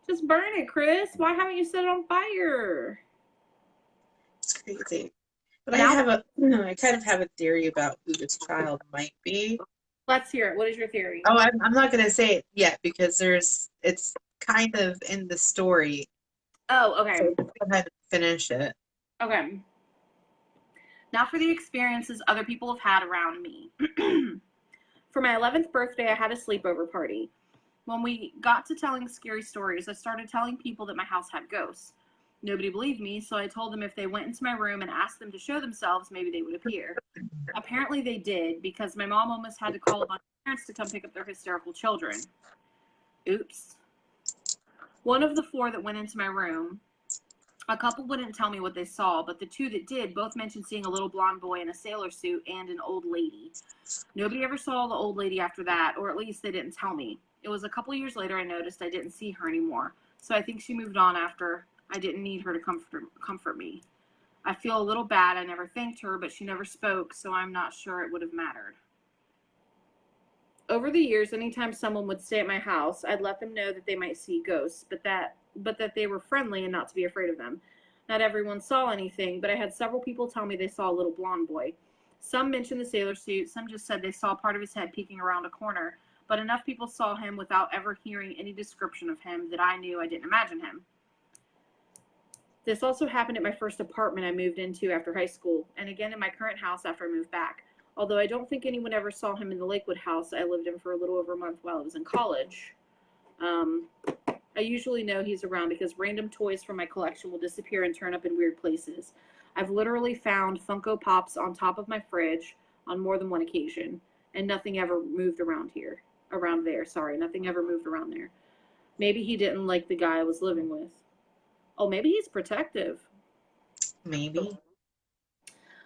Just burn it, Chris. Why haven't you set it on fire? It's crazy. But Now, I kind of have a theory about who this child might be. let's hear it. What is your theory? Oh, I'm not going to say it yet because it's kind of in the story. Oh, okay. So go ahead and finish it. Okay. Now for the experiences other people have had around me. For my 11th birthday, I had a sleepover party. When we got to telling scary stories, I started telling people that my house had ghosts. Nobody believed me, so I told them if they went into my room and asked them to show themselves, maybe they would appear. Apparently they did, because my mom almost had to call a bunch of parents to come pick up their hysterical children. Oops. One of the 4 that went into my room, a couple wouldn't tell me what they saw, but the 2 that did both mentioned seeing a little blonde boy in a sailor suit and an old lady. Nobody ever saw the old lady after that, or at least they didn't tell me. It was a couple years later I noticed I didn't see her anymore, so I think she moved on after I didn't need her to comfort me. I feel a little bad. I never thanked her, but she never spoke, so I'm not sure it would have mattered. Over the years, anytime someone would stay at my house, I'd let them know that they might see ghosts, but that they were friendly and not to be afraid of them. Not everyone saw anything, but I had several people tell me they saw a little blonde boy. Some mentioned the sailor suit, some just said they saw part of his head peeking around a corner, but enough people saw him without ever hearing any description of him that I knew I didn't imagine him. This also happened at my first apartment I moved into after high school, and again in my current house after I moved back. Although I don't think anyone ever saw him in the Lakewood house I lived in for a little over a month while I was in college. I usually know he's around because random toys from my collection will disappear and turn up in weird places. I've literally found Funko Pops on top of my fridge on more than one occasion, and nothing ever moved around there. Nothing ever moved around there. Maybe he didn't like the guy I was living with. Oh, maybe he's protective. Maybe.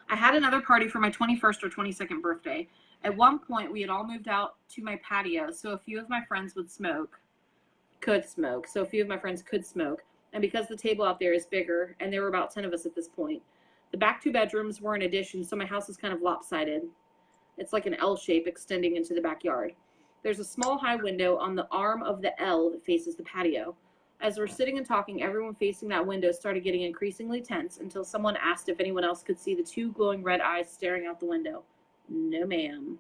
I had another party for my 21st or 22nd birthday. At one point, we had all moved out to my patio, so a few of my friends could smoke. And because the table out there is bigger, and there were about 10 of us at this point, the back 2 bedrooms were an addition, so my house is kind of lopsided. It's like an L shape extending into the backyard. There's a small high window on the arm of the L that faces the patio. As we're sitting and talking, everyone facing that window started getting increasingly tense until someone asked if anyone else could see the 2 glowing red eyes staring out the window. No, ma'am.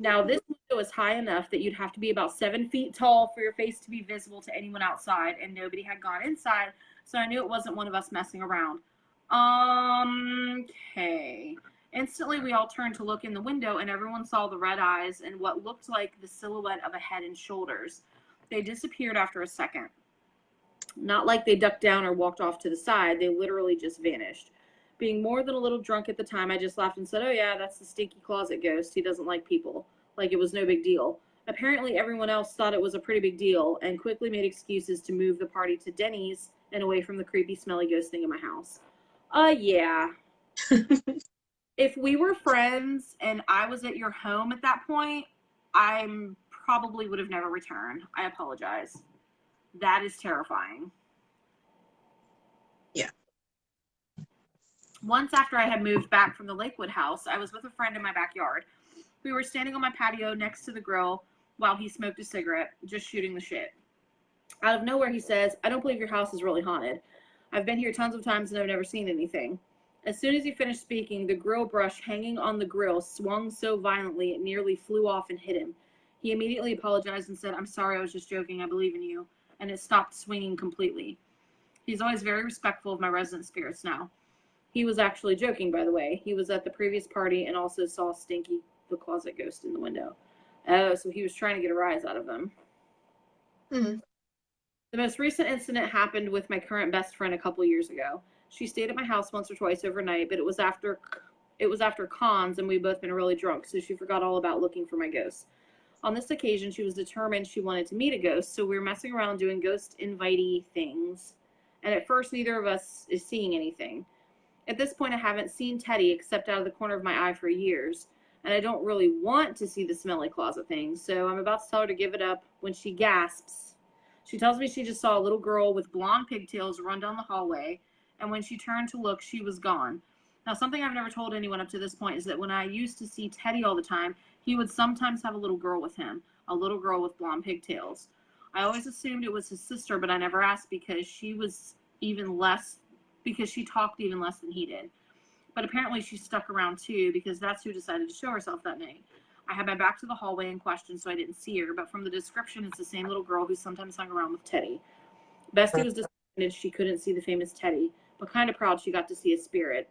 Now, this window is high enough that you'd have to be about 7 feet tall for your face to be visible to anyone outside, and nobody had gone inside, so I knew it wasn't one of us messing around. Okay. Instantly, we all turned to look in the window, and everyone saw the red eyes and what looked like the silhouette of a head and shoulders. They disappeared after a second. Not like they ducked down or walked off to the side. They literally just vanished. Being more than a little drunk at the time, I just laughed and said, "Oh yeah, that's the stinky closet ghost. He doesn't like people." Like it was no big deal. Apparently everyone else thought it was a pretty big deal and quickly made excuses to move the party to Denny's and away from the creepy, smelly ghost thing in my house. Yeah. If we were friends and I was at your home at that point, I probably would have never returned. I apologize. That is terrifying. Yeah. Once after I had moved back from the Lakewood house, I was with a friend in my backyard. We were standing on my patio next to the grill while he smoked a cigarette, just shooting the shit. Out of nowhere, he says, "I don't believe your house is really haunted. I've been here tons of times and I've never seen anything." As soon as he finished speaking, the grill brush hanging on the grill swung so violently it nearly flew off and hit him. He immediately apologized and said, "I'm sorry, I was just joking. I believe in you." And it stopped swinging completely. He's always very respectful of my resident spirits now. He was actually joking, by the way. He was at the previous party and also saw Stinky, the closet ghost, in the window. Oh, so he was trying to get a rise out of them. Mm-hmm. The most recent incident happened with my current best friend a couple years ago. She stayed at my house once or twice overnight, but it was after cons and we'd both been really drunk, so she forgot all about looking for my ghosts. On this occasion, she was determined she wanted to meet a ghost, so we were messing around doing ghost invitee things. And at first, neither of us is seeing anything. At this point, I haven't seen Teddy except out of the corner of my eye for years, and I don't really want to see the smelly closet thing, so I'm about to tell her to give it up when she gasps. She tells me she just saw a little girl with blonde pigtails run down the hallway, and when she turned to look, she was gone. Now, something I've never told anyone up to this point is that when I used to see Teddy all the time, he would sometimes have a little girl with him, a little girl with blonde pigtails. I always assumed it was his sister, but I never asked because she talked even less than he did. But apparently she stuck around too because that's who decided to show herself that night. I had my back to the hallway in question, so I didn't see her, but from the description, it's the same little girl who sometimes hung around with Teddy. Bestie was disappointed she couldn't see the famous Teddy, but kind of proud she got to see a spirit.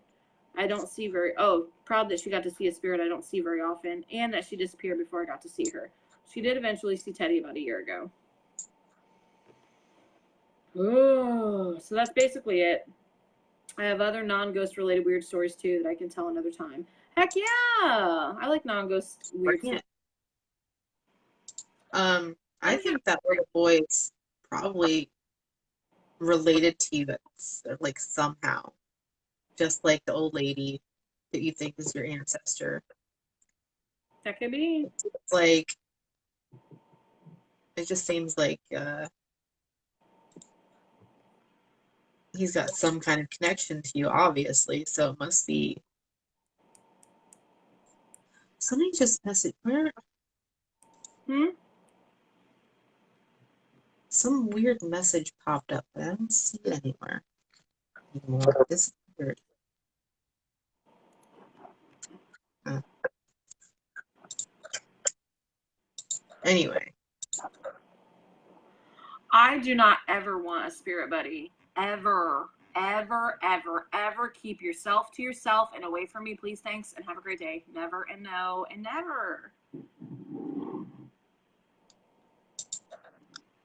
Proud that she got to see a spirit I don't see very often, and that she disappeared before I got to see her. She did eventually see Teddy about a year ago. Oh, so that's basically it. I have other non-ghost related weird stories too that I can tell another time. Heck yeah! I like non-ghost weird stories. I think that little boy is probably related to you, that's like somehow, just like the old lady that you think is your ancestor. That could be. It's like, it just seems like he's got some kind of connection to you, obviously, so it must be. Somebody just messaged where? Some weird message popped up, but I don't see it anywhere anymore. This is weird. Anyway. I do not ever want a spirit buddy. Ever. Ever, ever, ever. Keep yourself to yourself and away from me, please, thanks, and have a great day. Never and no and never.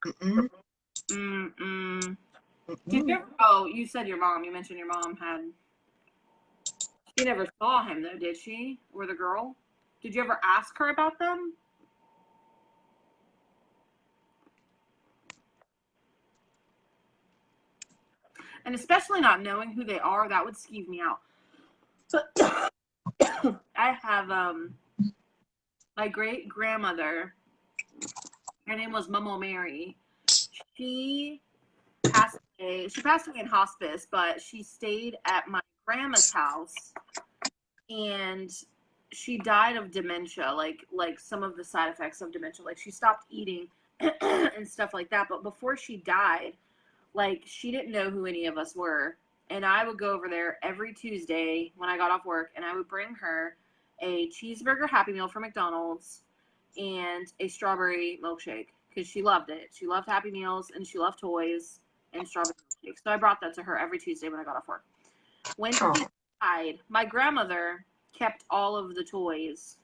Mm-mm. Mm-mm. Mm-mm. You said your mom. You mentioned your mom had... She never saw him, though, did she? Or the girl? Did you ever ask her about them? And especially not knowing who they are, that would skeeve me out. I have my great grandmother. Her name was Mama Mary. She passed away. She passed away in hospice, but she stayed at my grandma's house, and she died of dementia, like some of the side effects of dementia. Like she stopped eating and stuff like that. But before she died, like she didn't know who any of us were. And I would go over there every Tuesday when I got off work, and I would bring her a cheeseburger Happy Meal from McDonald's and a strawberry milkshake because she loved it. She loved Happy Meals and she loved toys and strawberry milkshake. So I brought that to her every Tuesday when I got off work. When she died, my grandmother kept all of the toys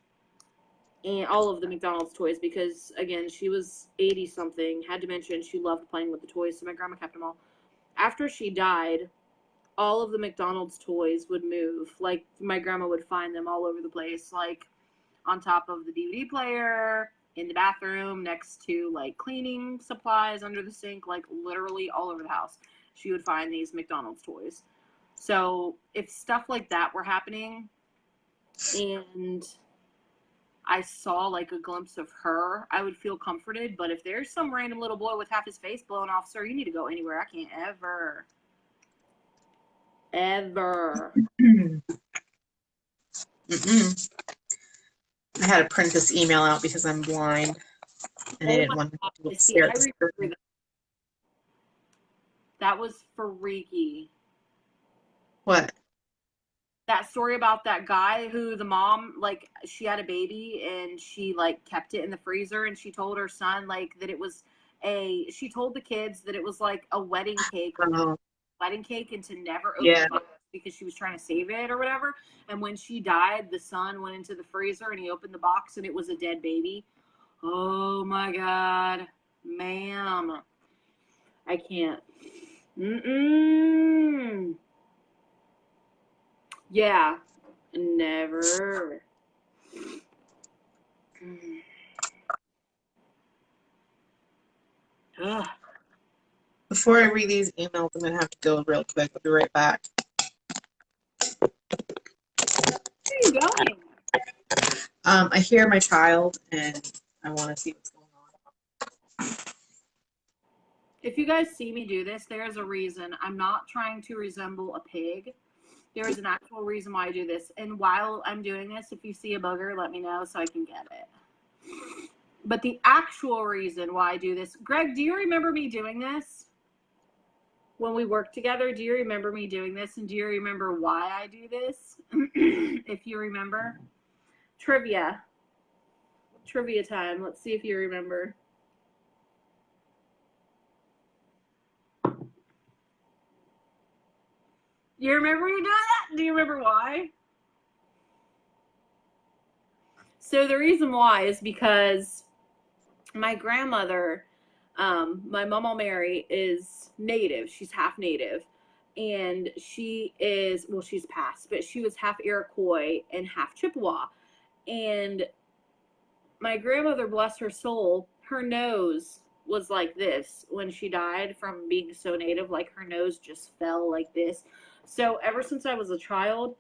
and all of the McDonald's toys because, again, she was 80-something, had dementia, and she loved playing with the toys, so my grandma kept them all. After she died, all of the McDonald's toys would move. Like, my grandma would find them all over the place, like on top of the DVD player, in the bathroom, next to, like, cleaning supplies, under the sink, like, literally all over the house. She would find these McDonald's toys. So if stuff like that were happening and I saw like a glimpse of her, I would feel comforted. But if there's some random little boy with half his face blown off, sir, you need to go anywhere. I can't ever. Mm-mm. I had to print this email out because I'm blind and I didn't want to stare at this person. That was freaky. What? That story about that guy who the mom, like, she had a baby and she, like, kept it in the freezer and she told her son, like, that it was she told the kids that it was, like, a wedding cake. Wedding cake and to never open the box because she was trying to save it or whatever. And when she died, the son went into the freezer and he opened the box and it was a dead baby. Oh, my God. Ma'am. I can't. Mm-mm. Yeah. Never. Ugh. Before I read these emails, I'm going to have to go real quick. I'll be right back. you going? I hear my child, and I want to see what's going on. If you guys see me do this, there's a reason. I'm not trying to resemble a pig. There is an actual reason why I do this. And while I'm doing this, if you see a booger, let me know so I can get it. But the actual reason why I do this, Greg, do you remember me doing this? When we worked together, do you remember me doing this? And do you remember why I do this? If you remember. Trivia time. Let's see if you remember. You remember you doing that? Do you remember why? So the reason why is because my grandmother, my Mama Mary, is Native. She's half Native. And she is, well, she's passed, but she was half Iroquois and half Chippewa. And my grandmother, bless her soul, her nose was like this when she died from being so Native. Like her nose just fell like this. So ever since I was a child,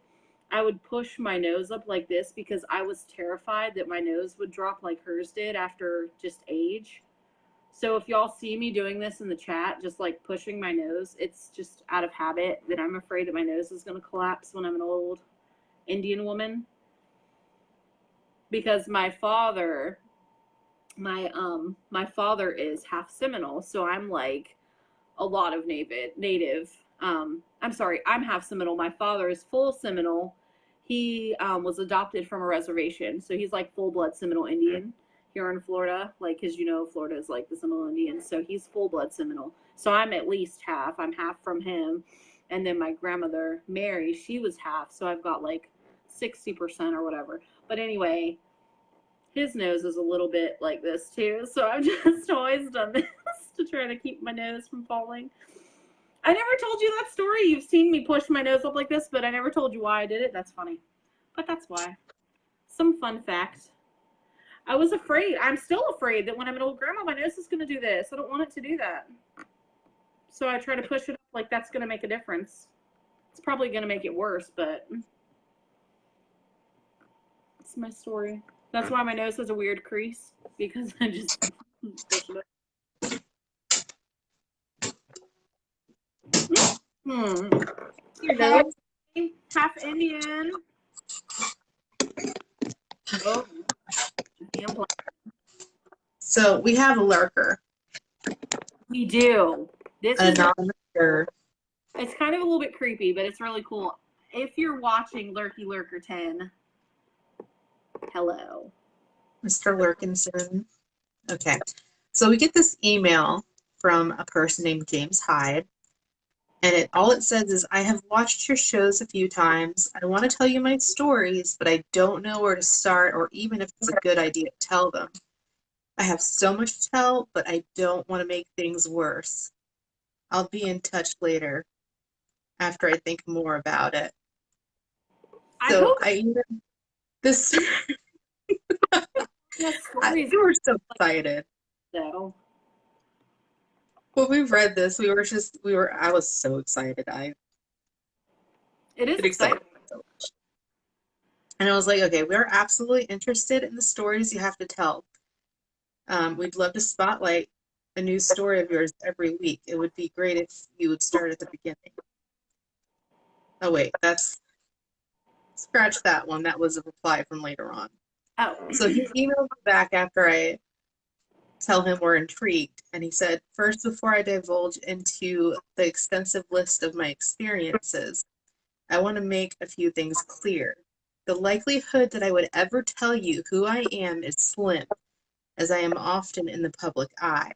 I would push my nose up like this because I was terrified that my nose would drop like hers did after just age. So if y'all see me doing this in the chat, just like pushing my nose, it's just out of habit that I'm afraid that my nose is going to collapse when I'm an old Indian woman. Because my father is half Seminole, so I'm like a lot of native. I'm sorry, I'm half Seminole. My father is full Seminole. He was adopted from a reservation, so he's like full-blood Seminole Indian here in Florida, like, because you know Florida is like the Seminole Indians, so he's full-blood Seminole. So I'm at least half. I'm half from him, and then my grandmother Mary, she was half, so I've got like 60% or whatever. But anyway, his nose is a little bit like this too, so I've just always done this to try to keep my nose from falling. I never told you that story. You've seen me push my nose up like this, but I never told you why I did it. That's funny. But that's why. Some fun fact. I was afraid. I'm still afraid that when I'm an old grandma, my nose is going to do this. I don't want it to do that. So I try to push it up like that's going to make a difference. It's probably going to make it worse, but it's my story. That's why my nose has a weird crease, because I just push it up. Half Indian. Oh. So we have a lurker. We do. This an is anonymous lurker. It's kind of a little bit creepy, but it's really cool. If you're watching Lurky Lurker 10, hello. Mr. Lurkinson. Okay. So we get this email from a person named James Hyde. And all it says is, I have watched your shows a few times. I want to tell you my stories, but I don't know where to start or even if it's a good idea to tell them. I have so much to tell, but I don't want to make things worse. I'll be in touch later after I think more about it. So this we were so excited. So when we read this, I was so excited. It is exciting. So much. And I was like, okay, we're absolutely interested in the stories you have to tell. We'd love to spotlight a new story of yours every week. It would be great if you would start at the beginning. Oh wait, scratch that one. That was a reply from later on. Oh. So he emailed back after I tell him we're intrigued, and he said, first, before I divulge into the extensive list of my experiences, I want to make a few things clear. The likelihood that I would ever tell you who I am is slim, as I am often in the public eye.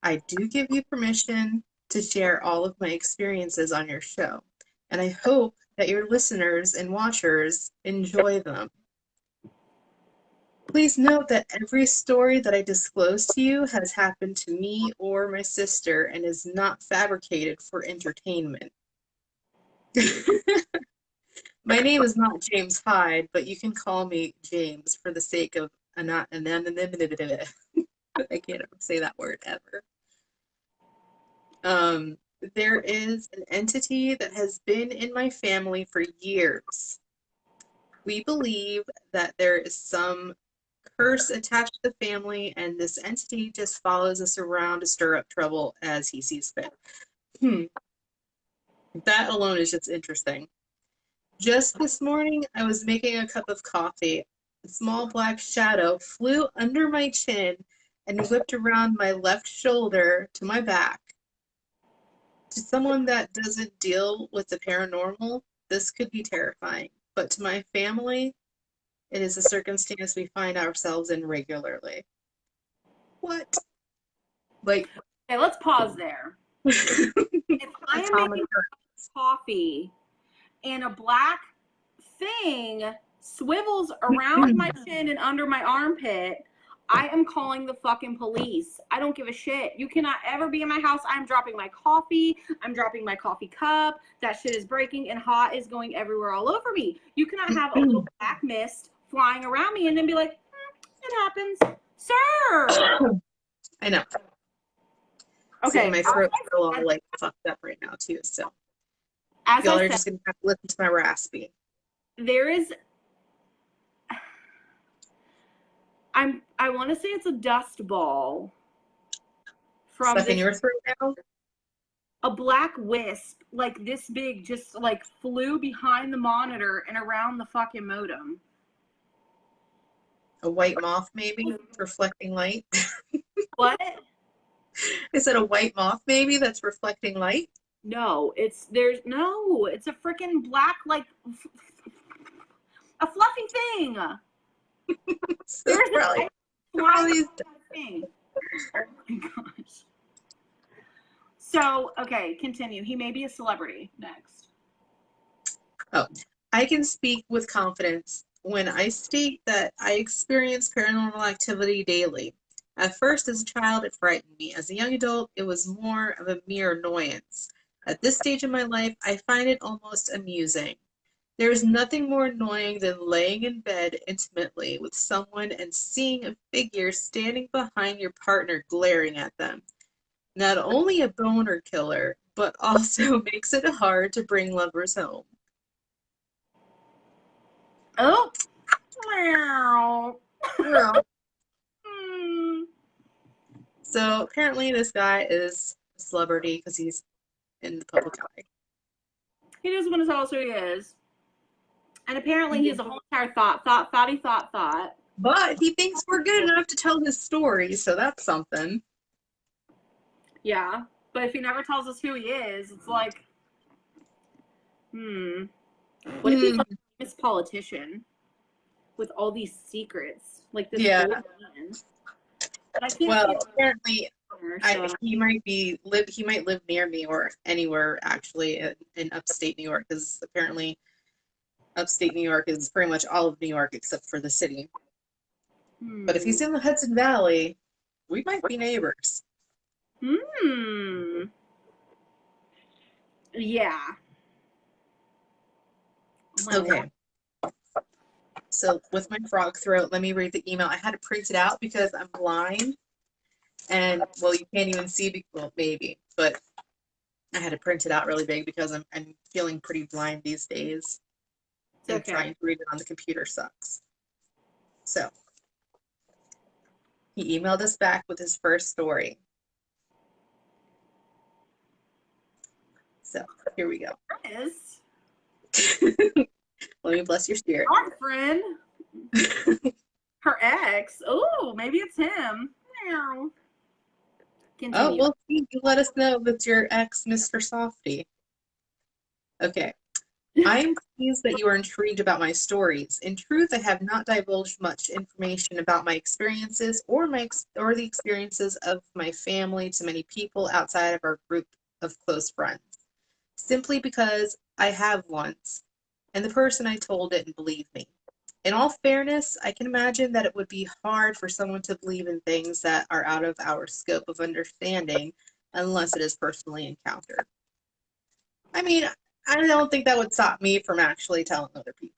I do give you permission to share all of my experiences on your show, and I hope that your listeners and watchers enjoy them. Please note that every story that I disclose to you has happened to me or my sister and is not fabricated for entertainment. My name is not James Hyde, but you can call me James for the sake of anonymity. I can't ever say that word ever. There is an entity that has been in my family for years. We believe that there is some curse attached to the family, and this entity just follows us around to stir up trouble as he sees fit. That alone is just interesting. Just this morning, I was making a cup of coffee. A small black shadow flew under my chin and whipped around my left shoulder to my back. To someone that doesn't deal with the paranormal, this could be terrifying. But to my family, it is a circumstance we find ourselves in regularly. What? Like, Okay, let's pause there. If I am making coffee and a black thing swivels around my chin and under my armpit, I am calling the fucking police. I don't give a shit. You cannot ever be in my house. I'm dropping my coffee. I'm dropping my coffee cup. That shit is breaking and hot is going everywhere all over me. You cannot have a little black mist flying around me and then be like, it happens. Sir! I know. Okay. See, my throat's a little like fucked up right now too, so As y'all I are said, just gonna have to listen to my raspy. there is I want to say it's a dust ball from Stuck in your throat now? a black wisp like this big just like flew behind the monitor and around the fucking modem. A white moth, maybe, reflecting light. What? Is it a white moth, maybe, that's reflecting light? No, it's a freaking black like a fluffy thing. So There's probably, a these... thing. Oh my gosh. So, okay, continue. He may be a celebrity. Next. Oh, I can speak with confidence when I state that I experience paranormal activity daily. At first, as a child, it frightened me. As a young adult, it was more of a mere annoyance. At this stage of my life, I find it almost amusing. There is nothing more annoying than laying in bed intimately with someone and seeing a figure standing behind your partner glaring at them. Not only a boner killer, but also makes it hard to bring lovers home. Oh. Meow. So apparently this guy is a celebrity because he's in the public eye. He doesn't want to tell us who he is. And apparently he has a whole entire thought. But he thinks we're good enough to tell his story, so that's something. Yeah. But if he never tells us who he is, it's like, what if he's like this politician with all these secrets? Like this old man. Well, apparently he might live near me or anywhere actually in upstate New York, because apparently upstate New York is pretty much all of New York except for the city. But if he's in the Hudson Valley, we might be neighbors. Yeah. Okay. So with my frog throat, let me read the email. I had to print it out because I'm blind. And, well, you can't even see, well, maybe, but I had to print it out really big because I'm feeling pretty blind these days. And trying to read it on the computer sucks. So, he emailed us back with his first story. So, here we go. Yes. Let me bless your spirit. Our friend. Her ex. Oh, maybe it's him. Meow. Continue. Oh, well, you let us know if it's your ex, Mr. Softy. Okay. I am pleased that you are intrigued about my stories. In truth, I have not divulged much information about my experiences or the experiences of my family to many people outside of our group of close friends, simply because I have once, and the person I told didn't believe me. In all fairness, I can imagine that it would be hard for someone to believe in things that are out of our scope of understanding unless it is personally encountered. I mean, I don't think that would stop me from actually telling other people.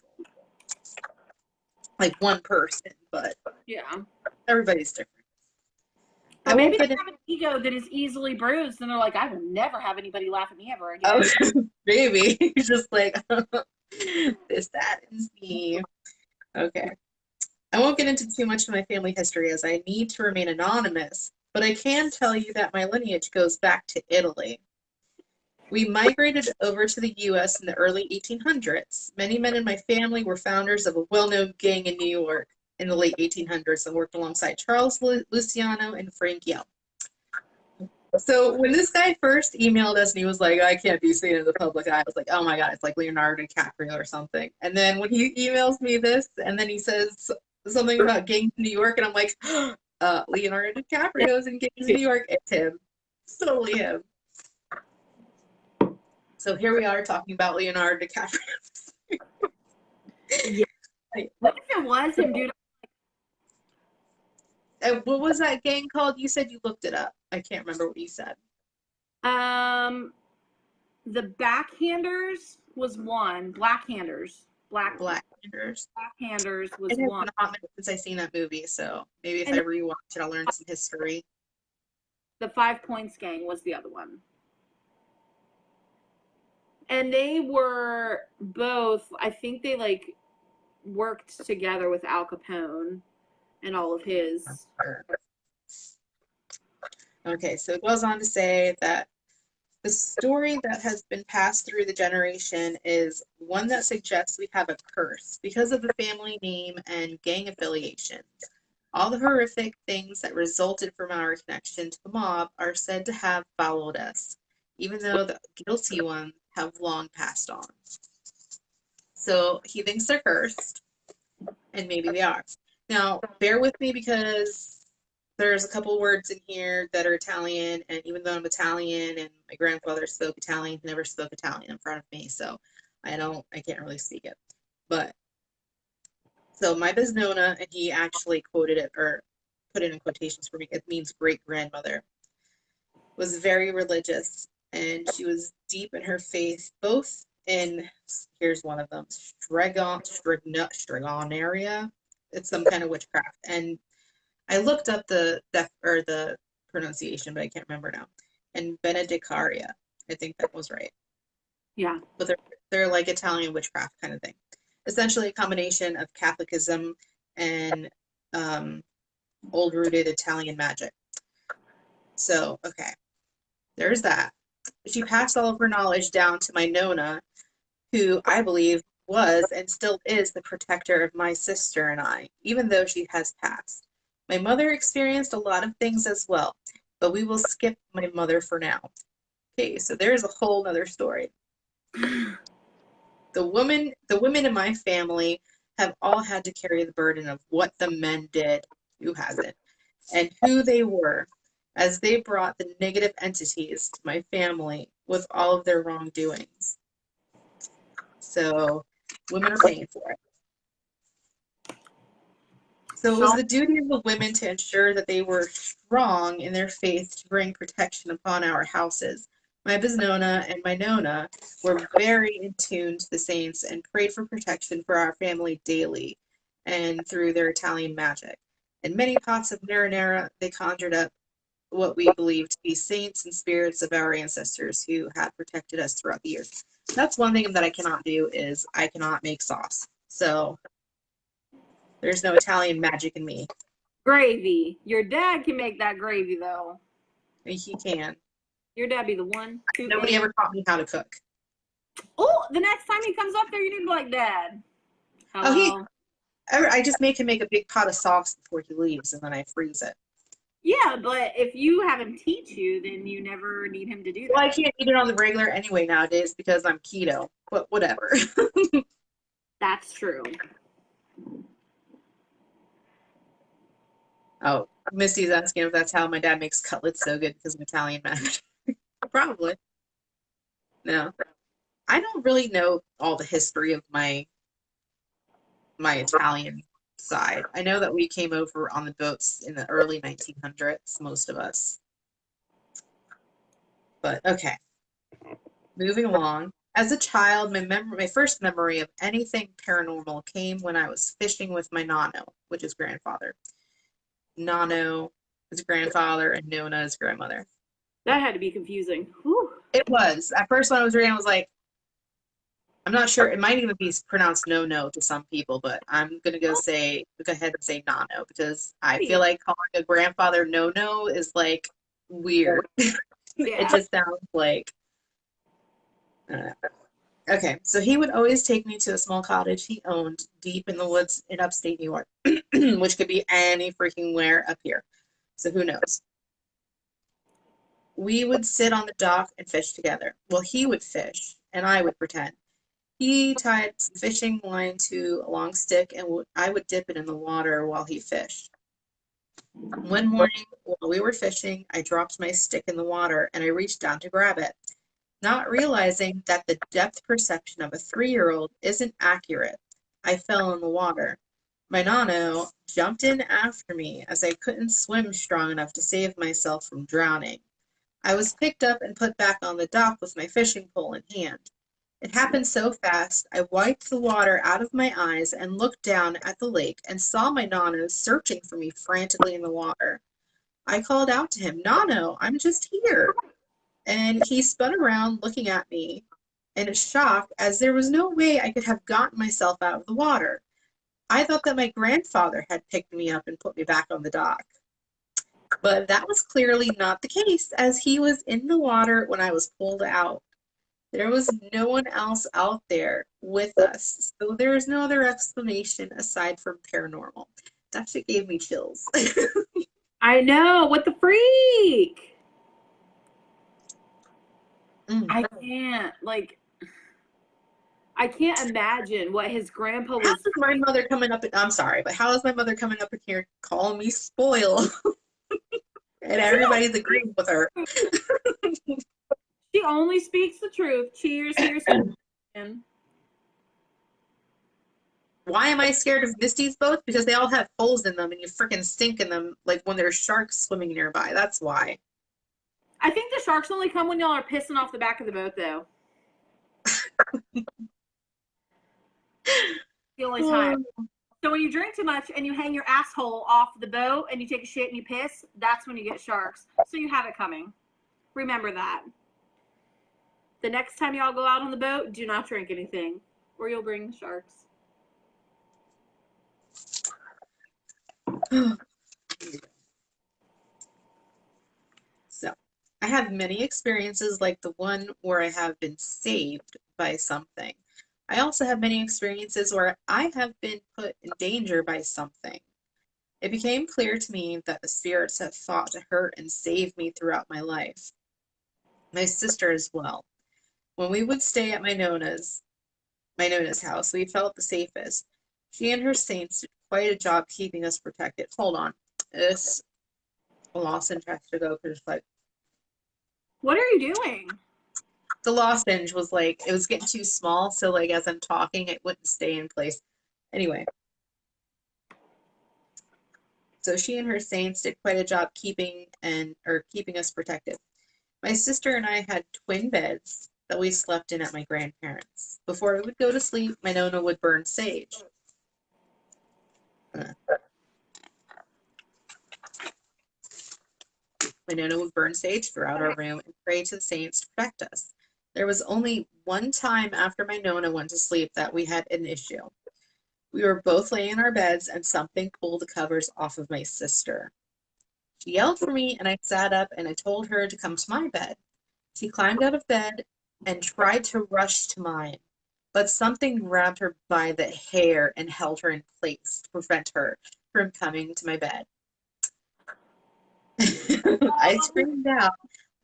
Like one person, but yeah, everybody's different. But maybe they have an ego that is easily bruised, and they're like, I will never have anybody laugh at me ever again. Oh, maybe. He's just like, This saddens me. Okay. I won't get into too much of my family history as I need to remain anonymous, but I can tell you that my lineage goes back to Italy. We migrated over to the US in the early 1800s. Many men in my family were founders of a well-known gang in New York in the late 1800s and worked alongside Charles Luciano and Frank Yell. So when this guy first emailed us and he was like, I can't be seen in the public eye, I was like, oh my God, it's like Leonardo DiCaprio or something. And then when he emails me this and then he says something about gangs in New York, and I'm like, Leonardo DiCaprio's in gangs in New York. It's him. It's totally him. So here we are talking about Leonardo DiCaprio. Yeah. What if it was him, dude? And what was that gang called? You said you looked it up. I can't remember what you said. The Backhanders was one. Blackhanders. Blackhanders. Backhanders was It has one. been a hot minute since I've seen that movie, so maybe if And I rewatch it, I'll learn some history. the 5 Points Gang was the other one. And they were both, I think they like worked together with Al Capone and all of his. Okay, so it goes on to say that the story that has been passed through the generation is one that suggests we have a curse because of the family name and gang affiliations. All the horrific things that resulted from our connection to the mob are said to have followed us, even though the guilty ones have long passed on. So he thinks they're cursed, and maybe they are. Now, bear with me because there's a couple words in here that are Italian, and even though I'm Italian and my grandfather spoke Italian, he never spoke Italian in front of me, so I can't really speak it. But so my Biznona, and he actually quoted it or put it in quotations for me, it means great grandmother, was very religious, and she was deep in her faith, both in, here's one of them, Strigonaria. It's some kind of witchcraft. And I looked up the pronunciation, but I can't remember now. And Benedicaria. I think that was right. Yeah. But they're like Italian witchcraft kind of thing. Essentially a combination of Catholicism and old-rooted Italian magic. So, okay. There's that. She passed all of her knowledge down to my Nona, who I believe was and still is the protector of my sister and I, even though she has passed. My mother experienced a lot of things as well, but we will skip my mother for now. Okay, so there's a whole nother story. The women in my family have all had to carry the burden of what the men did, who hasn't, and who they were, as they brought the negative entities to my family with all of their wrongdoings. So women are paying for it. So it was the duty of the women to ensure that they were strong in their faith to bring protection upon our houses. My Biznona and my Nona were very in tune to the saints and prayed for protection for our family daily and through their Italian magic. In many pots of marinara, they conjured up what we believe to be saints and spirits of our ancestors who have protected us throughout the years. That's one thing that I cannot do is I cannot make sauce. So there's no Italian magic in me. Gravy. Your dad can make that gravy, though. He can. Your dad be the one. Nobody ever taught me how to cook. Oh, the next time he comes up there, you need to be like, Dad. Hello. I just make him make a big pot of sauce before he leaves, and then I freeze it. Yeah, but if you have him teach you, then you never need him to do that. Well, I can't eat it on the regular anyway nowadays because I'm keto, but whatever. That's true. Oh, Misty's asking if that's how my dad makes cutlets so good because of Italian magic. Probably. No. I don't really know all the history of my Italian side. I know that we came over on the boats in the early 1900s, most of us. But okay. Moving along. As a child, my first memory of anything paranormal came when I was fishing with my Nano, which is grandfather. Nano is grandfather and Nona is grandmother. That had to be confusing. Whew. It was. At first when I was reading, I was like, I'm not sure. It might even be pronounced no to some people, but I'm gonna go ahead and say nano because I feel like calling a grandfather no is like weird. It Yeah. just sounds like. Uh, okay, so he would always take me to a small cottage he owned deep in the woods in upstate New York, which could be any freaking where up here. So who knows? We would sit on the dock and fish together. Well, he would fish, and I would pretend. He tied some fishing line to a long stick, and I would dip it in the water while he fished. One morning, while we were fishing, I dropped my stick in the water and I reached down to grab it, not realizing that the depth perception of a 3-year-old isn't accurate. I fell in the water. My nano jumped in after me as I couldn't swim strong enough to save myself from drowning. I was picked up and put back on the dock with my fishing pole in hand. It happened so fast, I wiped the water out of my eyes and looked down at the lake and saw my Nano searching for me frantically in the water. I called out to him, Nano, I'm just here. And he spun around looking at me in a shock as there was no way I could have gotten myself out of the water. I thought that my grandfather had picked me up and put me back on the dock. But that was clearly not the case, as he was in the water when I was pulled out. There was no one else out there with us, so there is no other explanation aside from paranormal. That shit gave me chills. I know. What the freak? Mm. I can't imagine what his grandpa How was. is my mother coming up? I'm sorry, but how is my mother coming up in here calling me spoiled? And everybody's agreeing with her. She only speaks the truth. Cheers, here's. Why am I scared of Misty's boats? Because they all have holes in them and you freaking stink in them like when there's sharks swimming nearby. That's why. I think the sharks only come when y'all are pissing off the back of the boat, though. The only time. So when you drink too much and you hang your asshole off the boat and you take a shit and you piss, that's when you get sharks. So you have it coming. Remember that. The next time y'all go out on the boat, do not drink anything, or you'll bring sharks. So, I have many experiences like the one where I have been saved by something. I also have many experiences where I have been put in danger by something. It became clear to me that the spirits have fought to hurt and save me throughout my life. My sister as well. When we would stay at my Nona's house, we felt the safest. She and her saints did quite a job keeping us protected. Hold on. This lozenge has to go because like What are you doing? the lozenge was like it was getting too small, so like as I'm talking, it wouldn't stay in place. Anyway, so she and her saints did quite a job keeping us protected. My sister and I had twin beds that we slept in at my grandparents'. Before we would go to sleep, my Nona would burn sage. My Nona would burn sage throughout our room and pray to the saints to protect us. There was only one time after my Nona went to sleep that we had an issue. We were both laying in our beds and something pulled the covers off of my sister. She yelled for me and I sat up and I told her to come to my bed. She climbed out of bed and tried to rush to mine, but something grabbed her by the hair and held her in place to prevent her from coming to my bed. I screamed out,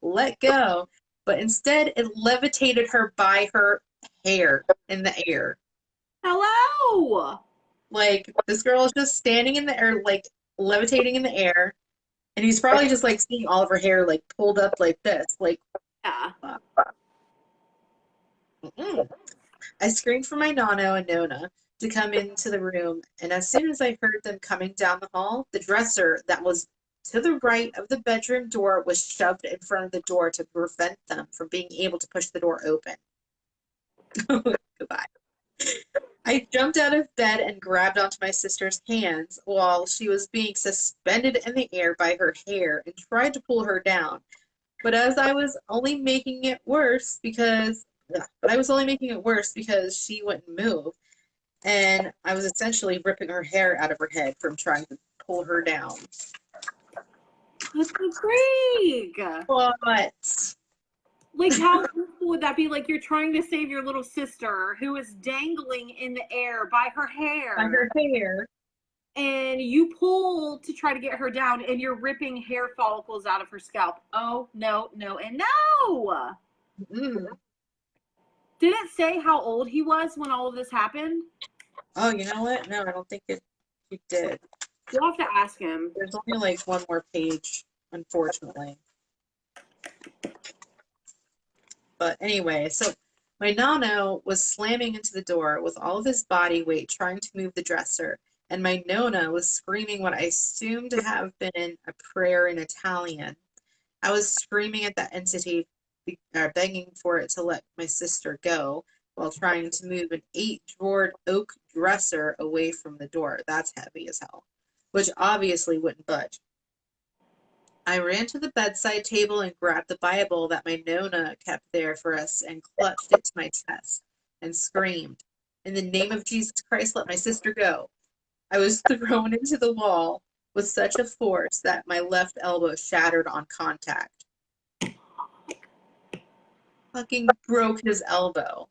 let go, but instead it levitated her by her hair in the air. Hello! Like, this girl is just standing in the air, like, levitating in the air, and he's probably just, like, seeing all of her hair, like, pulled up like this. Like, Yeah. I screamed for my Nano and Nona to come into the room, and as soon as I heard them coming down the hall, the dresser that was to the right of the bedroom door was shoved in front of the door to prevent them from being able to push the door open. Goodbye. I jumped out of bed and grabbed onto my sister's hands while she was being suspended in the air by her hair and tried to pull her down. But as I was only making it worse because but I was only making it worse because she wouldn't move. And I was essentially ripping her hair out of her head from trying to pull her down. What the freak? But Like, how awful would that be? Like, you're trying to save your little sister who is dangling in the air by her hair. by her hair. And you pull to try to get her down, and you're ripping hair follicles out of her scalp. Oh, no, no, and no! Mm. Did it say how old he was when all of this happened? Oh, you know what? No, I don't think it did. You'll have to ask him. There's only like one more page, unfortunately. But anyway, so my Nano was slamming into the door with all of his body weight trying to move the dresser, and my Nona was screaming what I assumed to have been a prayer in Italian. I was screaming at that entity, begging for it to let my sister go, while trying to move an 8-drawered oak dresser away from the door. That's heavy as hell, which obviously wouldn't budge. I ran to the bedside table and grabbed the Bible that my Nona kept there for us and clutched it to my chest and screamed, "In the name of Jesus Christ, let my sister go." I was thrown into the wall with such a force that my left elbow shattered on contact. Fucking broke his elbow.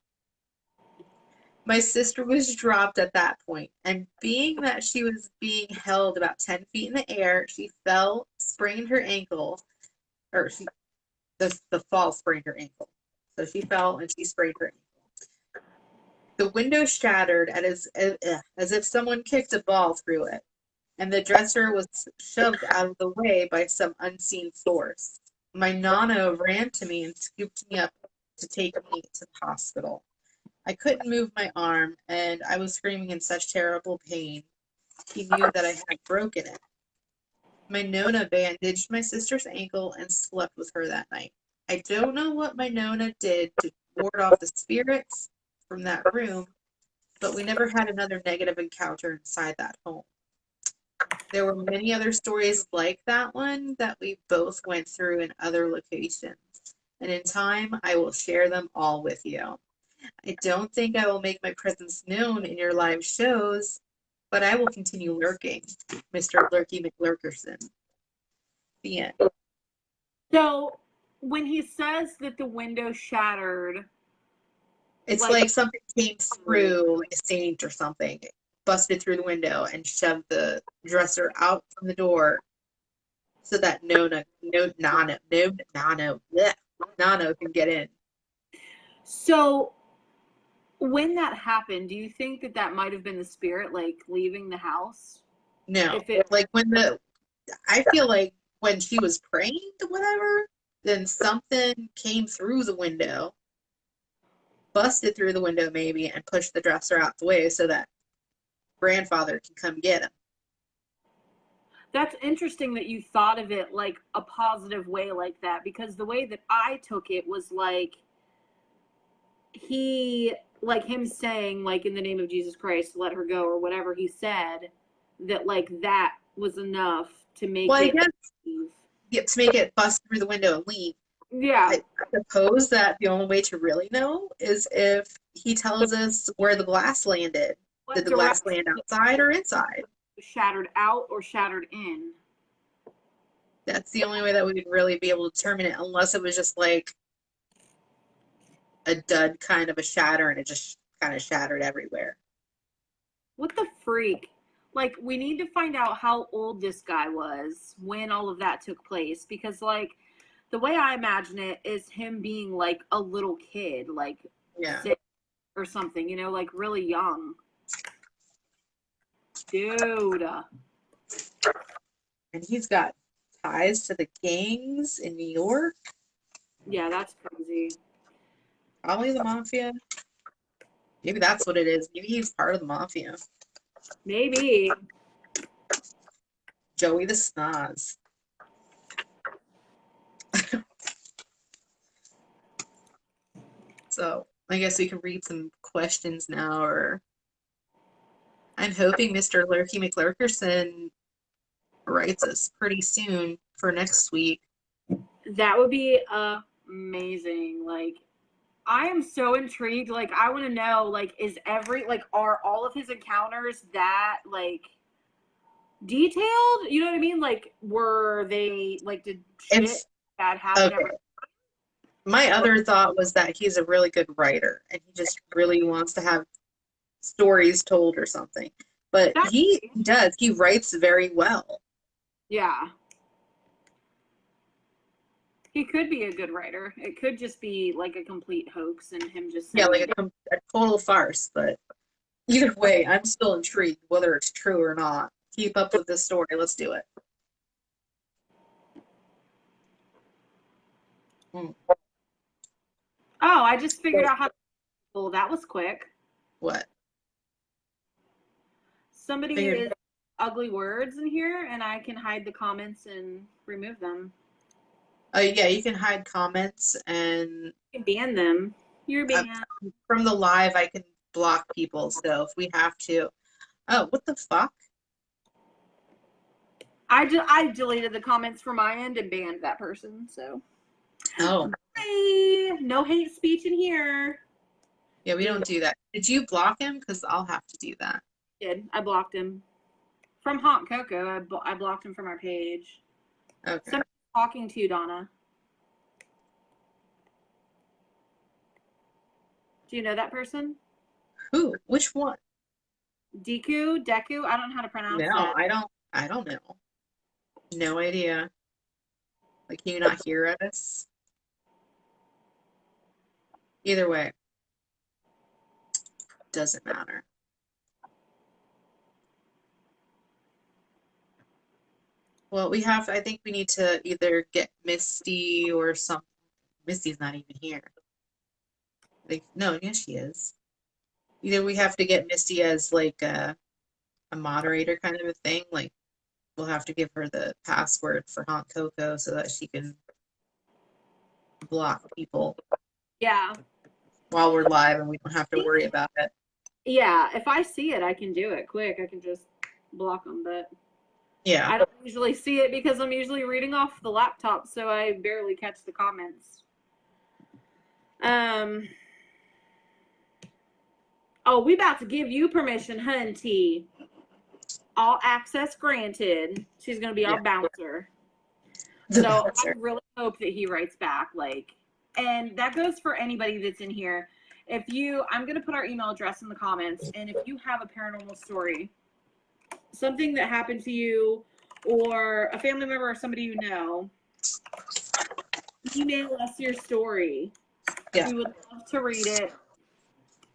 My sister was dropped at that point, and being that she was being held about 10 feet in the air, she fell, sprained her ankle, or the fall sprained her ankle. So she fell and she sprained her ankle. The window shattered as if someone kicked a ball through it, and the dresser was shoved out of the way by some unseen force. My Nana ran to me and scooped me up to take me to the hospital. I couldn't move my arm, and I was screaming in such terrible pain. He knew that I had broken it. My Nona bandaged my sister's ankle and slept with her that night. I don't know what my Nona did to ward off the spirits from that room, but we never had another negative encounter inside that home. There were many other stories like that one that we both went through in other locations, and in time I will share them all with you. I don't think I will make my presence known in your live shows, but I will continue lurking, Mr. Lurky McLurkerson. The end. So, when he says that the window shattered, It's like something came through, like a saint or something, busted through the window and shoved the dresser out from the door so that Nano can get in. So, when that happened, do you think that that might have been the spirit, like, leaving the house? No, like I feel like when she was praying to whatever, then something came through the window, busted through the window maybe, and pushed the dresser out the way so that grandfather can come get him. That's interesting that you thought of it like a positive way like that, because the way that I took it was like him saying, like, in the name of Jesus Christ, let her go, or whatever he said, that like that was enough to make it leave. Yeah, to make it bust through the window and leave. Yeah. I suppose that the only way to really know is if he tells us where the glass landed. Did the glass land outside or inside? Shattered out or shattered in? That's the only way that we would really be able to determine it, unless it was just like a dud kind of a shatter and it just kind of shattered everywhere. What the freak? Like, we need to find out how old this guy was when all of that took place, because like the way I imagine it is him being like a little kid, like 6 or something, you know, like really young. Dude. And he's got ties to the gangs in New York. Yeah, that's crazy. Probably the mafia. Maybe that's what it is. Maybe he's part of the mafia. Maybe. Joey the Snoz. So I guess we can read some questions now, or I'm hoping Mr. Lurky McLurkerson writes us pretty soon for next week. That would be amazing. Like, I am so intrigued. Like, I want to know, like, are all of his encounters that, like, detailed? You know what I mean? Like, were they, like, did shit It's bad happen okay. My other thought was that he's a really good writer and he just really wants to have stories told or something. But he does. He writes very well. Yeah. He could be a good writer. It could just be like a complete hoax and him just saying, Yeah, like a total farce. But either way, I'm still intrigued whether it's true or not. Keep up with this story. Let's do it. Hmm. oh, I just figured out how to. Well, that was quick. What? Somebody Figured. is ugly words in here, and I can hide the comments and remove them. Yeah, you can hide comments and You can ban them. You're banned. from the live, I can block people. So if we have to, oh, what the fuck? I deleted the comments from my end and banned that person. So, Oh, hey, no hate speech in here. yeah, we don't do that. Did you block him? Because I'll have to do that. I blocked him from Hot Cocoa. I blocked him from our page. Okay. Somebody's talking to you, Donna. Do you know that person? Who? Which one? Deku? I don't know how to pronounce No, that. I don't know. No idea. Like, can you not hear us? Either way, doesn't matter. Well, I think we need to either get Misty or something. Misty's not even here. Like, no, yes, she is. Either we have to get Misty as like a moderator kind of a thing. Like, we'll have to give her the password for Haunt Coco so that she can block people. Yeah. While we're live and we don't have to worry about it. Yeah, if I see it, I can do it quick. I can just block them, but yeah, I don't usually see it because I'm usually reading off the laptop, so I barely catch the comments. Oh, we about to give you permission, Hunty. All access granted. She's gonna be our bouncer. So I really hope that he writes back, like, and that goes for anybody that's in here. I'm going to put our email address in the comments, and if you have a paranormal story, something that happened to you, or a family member or somebody you know, email us your story. Yeah. We would love to read it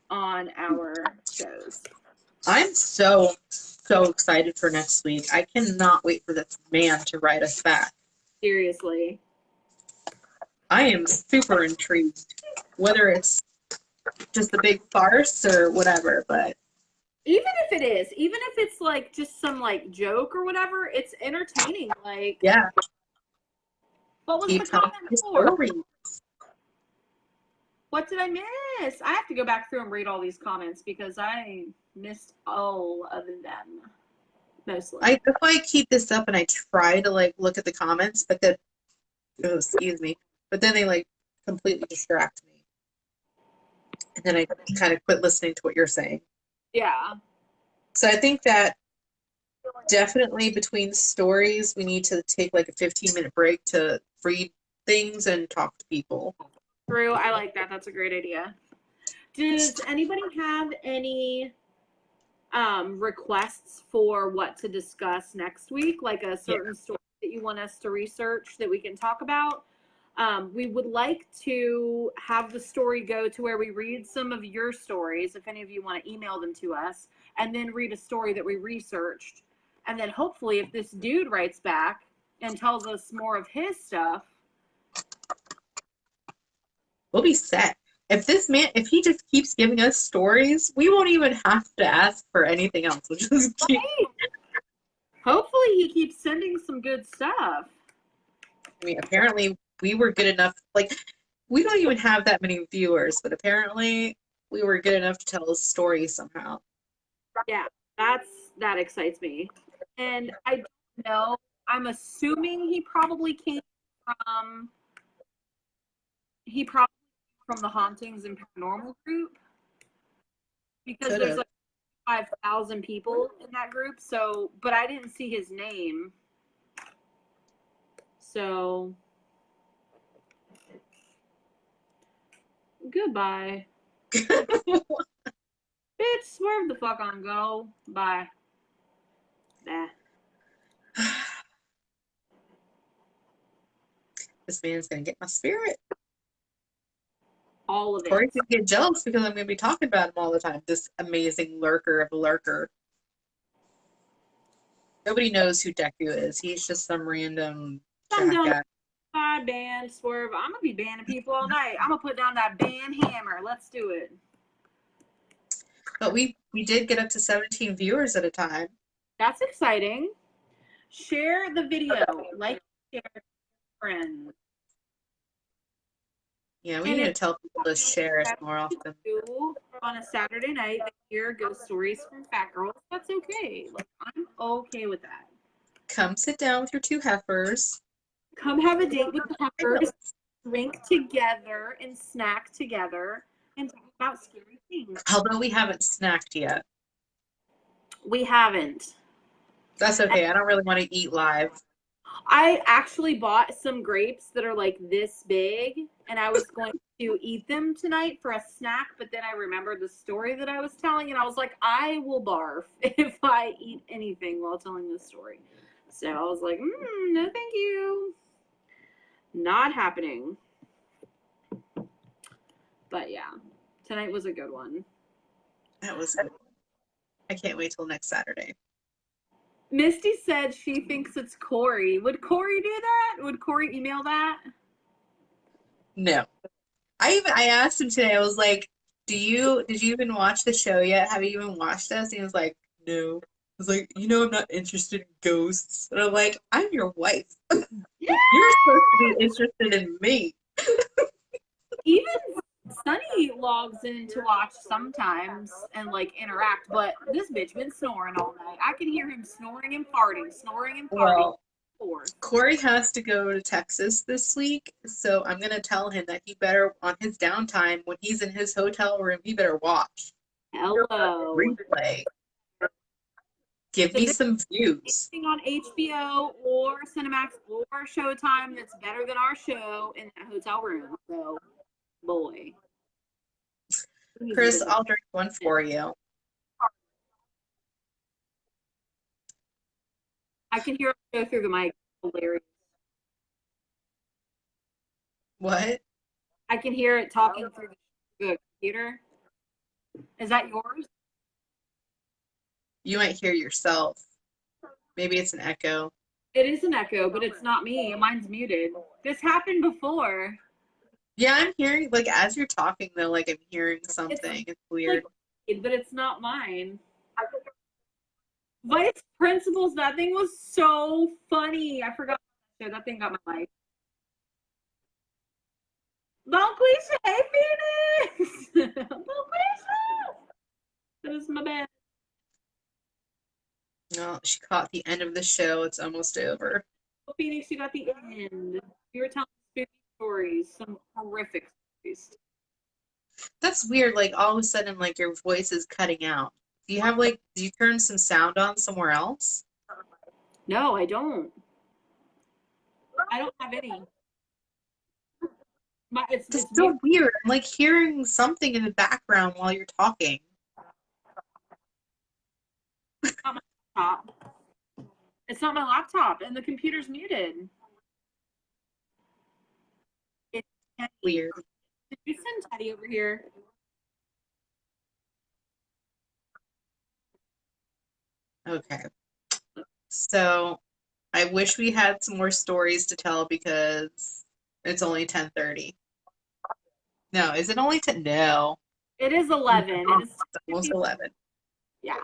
on our shows. I'm so excited for next week. I cannot wait for this man to write us back. Seriously. I am super intrigued, whether it's just a big farce or whatever, but even if it's like just some like joke or whatever, it's entertaining. Like, yeah. What was the comment for? What did I miss? I have to go back through and read all these comments because I missed all of them. Mostly. That's why I keep this up and I try to like look at the comments, but then but then they like completely distract me. And then I kind of quit listening to what you're saying. Yeah. So I think that definitely between stories, we need to take like a 15-minute break to read things and talk to people. True. I like that. That's a great idea. Does anybody have any requests for what to discuss next week? Like a certain story that you want us to research that we can talk about? We would like to have the story go to where we read some of your stories, if any of you want to email them to us, and then read a story that we researched. And then hopefully if this dude writes back and tells us more of his stuff, we'll be set. If he just keeps giving us stories, we won't even have to ask for anything else. We'll just keep... Hopefully he keeps sending some good stuff. I mean, apparently we were good enough. Like, we don't even have that many viewers, but apparently we were good enough to tell a story somehow. Yeah, that excites me. And I don't know. I'm assuming he probably came from the Hauntings and Paranormal group because Could've. there's like 5,000 people in that group. So, but I didn't see his name. So, goodbye. Bitch, swerve the fuck on, go. Bye. Nah. This man's gonna get my spirit. All of it. Corey's gonna get jealous because I'm gonna be talking about him all the time. This amazing lurker of a lurker. Nobody knows who Deku is. He's just some random jackass. Bye, ban, swerve. I'm gonna be banning people all night. I'm gonna put down that ban hammer. Let's do it. But we did get up to 17 viewers at a time. That's exciting. Share the video. Like, share with friends. Yeah, we need to tell people to share it more often. On a Saturday night, they hear ghost stories from fat girls. That's okay. Like, I'm okay with that. Come sit down with your two heifers. Come have a date with the heifers. Drink together and snack together and talk about scary things. Although we haven't snacked yet. We haven't. That's okay. I don't really want to eat live. I actually bought some grapes that are like this big, and I was going to eat them tonight for a snack, but then I remembered the story that I was telling, and I was like, I will barf if I eat anything while telling this story. So I was like, no, thank you. Not happening. But yeah, tonight was a good one. That was good. I can't wait till next Saturday. Misty said she thinks it's Corey. Would Corey do that? Would Corey email that? No. I asked him today, I was like, did you even watch the show yet? Have you even watched us? And he was like, no. I was like, I'm not interested in ghosts. And I'm like, I'm your wife. Yeah! You're supposed to be interested in me. Even Sunny logs in to watch sometimes and like interact, but this bitch been snoring all night. I can hear him snoring and farting. Well, Corey has to go to Texas this week, so I'm gonna tell him that he better, on his downtime when he's in his hotel room, he better watch. Hello. Replay. Give me some views. Anything on HBO or Cinemax or Showtime that's better than our show in that hotel room. So, boy. Chris, I'll drink one for you. I can hear it go through the mic. Hilarious. What? I can hear it talking through the computer. Is that yours? You might hear yourself. Maybe it's an echo. It is an echo, but it's not me. Mine's muted. This happened before. Yeah, I'm hearing, like, as you're talking, though, like, I'm hearing something. It's weird. Like, but it's not mine. Vice Principals, that thing was so funny. I forgot that thing got my life. Bonquisha, hey Phoenix! Bonquisha! That is my bad. No, she caught the end of the show. It's almost over. Phoenix, you got the end. You were telling spooky stories, some horrific stories. That's weird. Like, all of a sudden, like, your voice is cutting out. Do you turn some sound on somewhere else? No, I don't. I don't have any. It's so weird. I'm like hearing something in the background while you're talking. It's not my laptop. It's not my laptop, and the computer's muted. It's Teddy. Weird. Did you send Teddy over here? Okay. So I wish we had some more stories to tell because it's only 10:30. No, is it only 10? No. It is 11. It's almost 11. Yeah.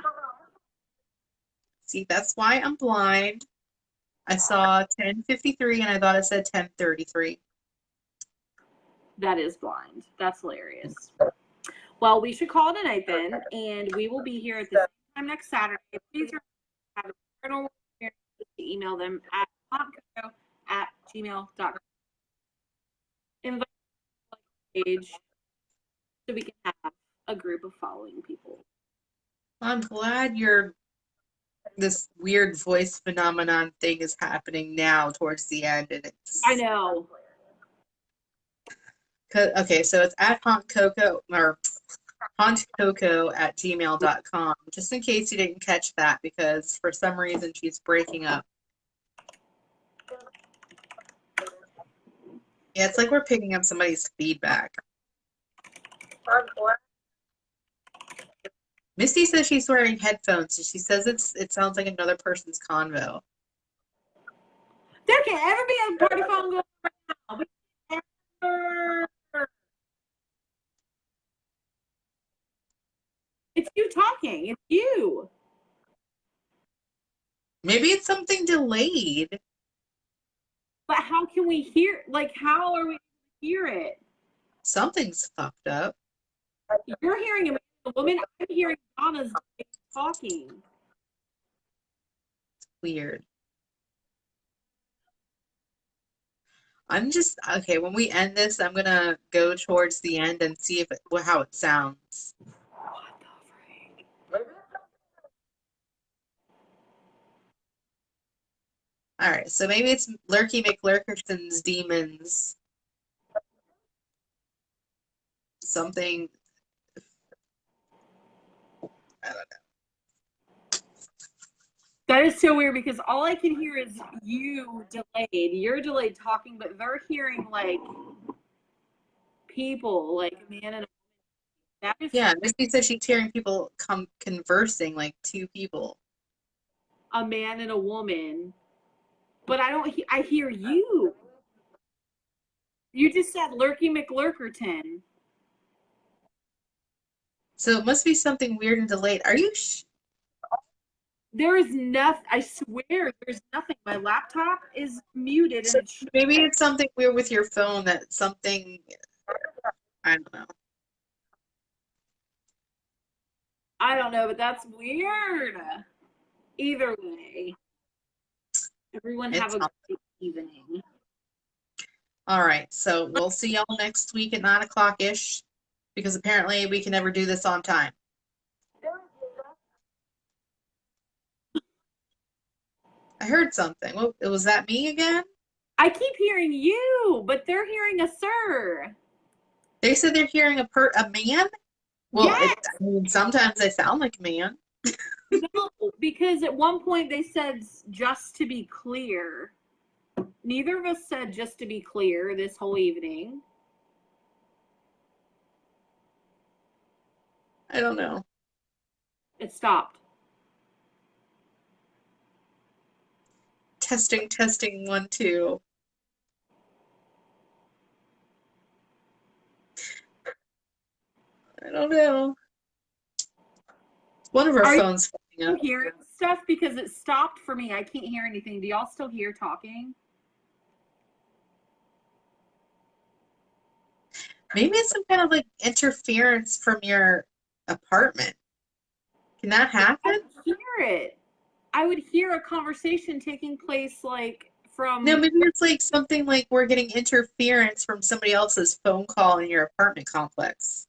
See, that's why I'm blind. I saw 10:53 and I thought it said 10:33. That is blind. That's hilarious. Well, we should call it a night then, and we will be here at the same time next Saturday. Please have a paranormal experience to email them at popco@gmail.com. Invite page so we can have a group of following people. I'm glad this weird voice phenomenon thing is happening now towards the end, and I know. Okay, so it's at hauntcoco or hauntcoco@gmail.com, just in case you didn't catch that, because for some reason she's breaking up. Yeah, it's like we're picking up somebody's feedback. Misty says she's wearing headphones, so she says it sounds like another person's convo. There can't ever be a party phone going right now. It's you talking. It's you. Maybe it's something delayed. But how can we hear? Like, how are we hear it? Something's fucked up. You're hearing a woman. I'm hearing Donna's talking. It's weird. I'm just okay. When we end this, I'm gonna go towards the end and see how it sounds. What the freak? All right, so maybe it's Lurky McLurkerson's demons. Something. I don't know. That is so weird because all I can hear is you delayed. You're delayed talking, but they're hearing like people, like a man and a woman. That is Yeah, Misty said she's hearing people conversing, like two people. a man and a woman. But I don't. I hear you. You just said Lurky McLurkerton. So it must be something weird and delayed. Are you? There is nothing. I swear, there's nothing. My laptop is muted, and it's Maybe it's something weird with your phone. That something. I don't know. I don't know, but that's weird. Either way, everyone have a great evening. All right, so we'll see y'all next week at 9 o'clock-ish, because apparently we can never do this on time. I heard something. Well, was that me again? I keep hearing you, but they're hearing a sir. They said they're hearing a man? Well, yes. I mean, sometimes they sound like a man. No, because at one point they said, just to be clear. Neither of us said just to be clear this whole evening. I don't know. It stopped. Testing, 1, 2. I don't know. One of our phones fucking up. Are you hearing stuff? Because it stopped for me. I can't hear anything. Do y'all still hear talking? Maybe it's some kind of like interference from your apartment. Can that happen? I would hear it. I would hear a conversation taking place like from... No, maybe it's like something like we're getting interference from somebody else's phone call in your apartment complex.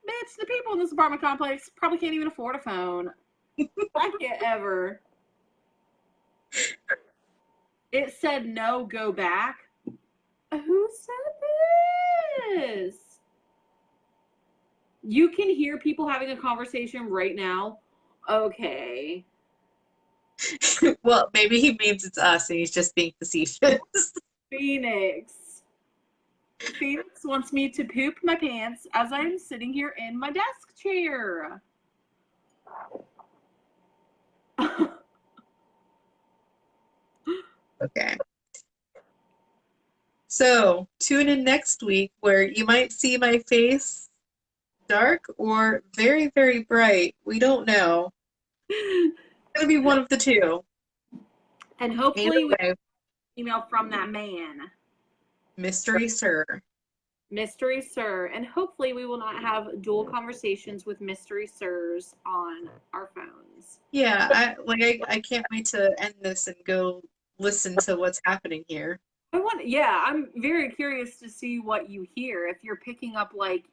Bitch, the people in this apartment complex probably can't even afford a phone. I can't ever. It said no, go back. Who said this? You can hear people having a conversation right now. Okay. Well, maybe he means it's us and he's just being facetious. Phoenix wants me to poop my pants as I'm sitting here in my desk chair. Okay. So tune in next week where you might see my face dark or very, very bright. We don't know. It's going to be one of the two. And hopefully we have an email from that man. Mystery Sir. Mystery Sir. And hopefully we will not have dual conversations with Mystery Sirs on our phones. Yeah, I can't wait to end this and go listen to what's happening here. I'm very curious to see what you hear. If you're picking up like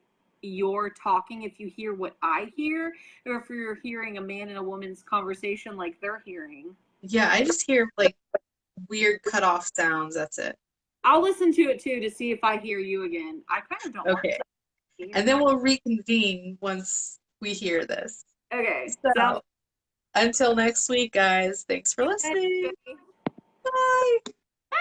you're talking, if you hear what I hear, or if you're hearing a man and a woman's conversation like they're hearing. Yeah, I just hear like weird cut off sounds. That's it. I'll listen to it too to see if I hear you again. I kind of don't want Okay. to hear. And then we'll reconvene once we hear this. Okay. So until next week, guys, thanks for listening. Bye. Bye.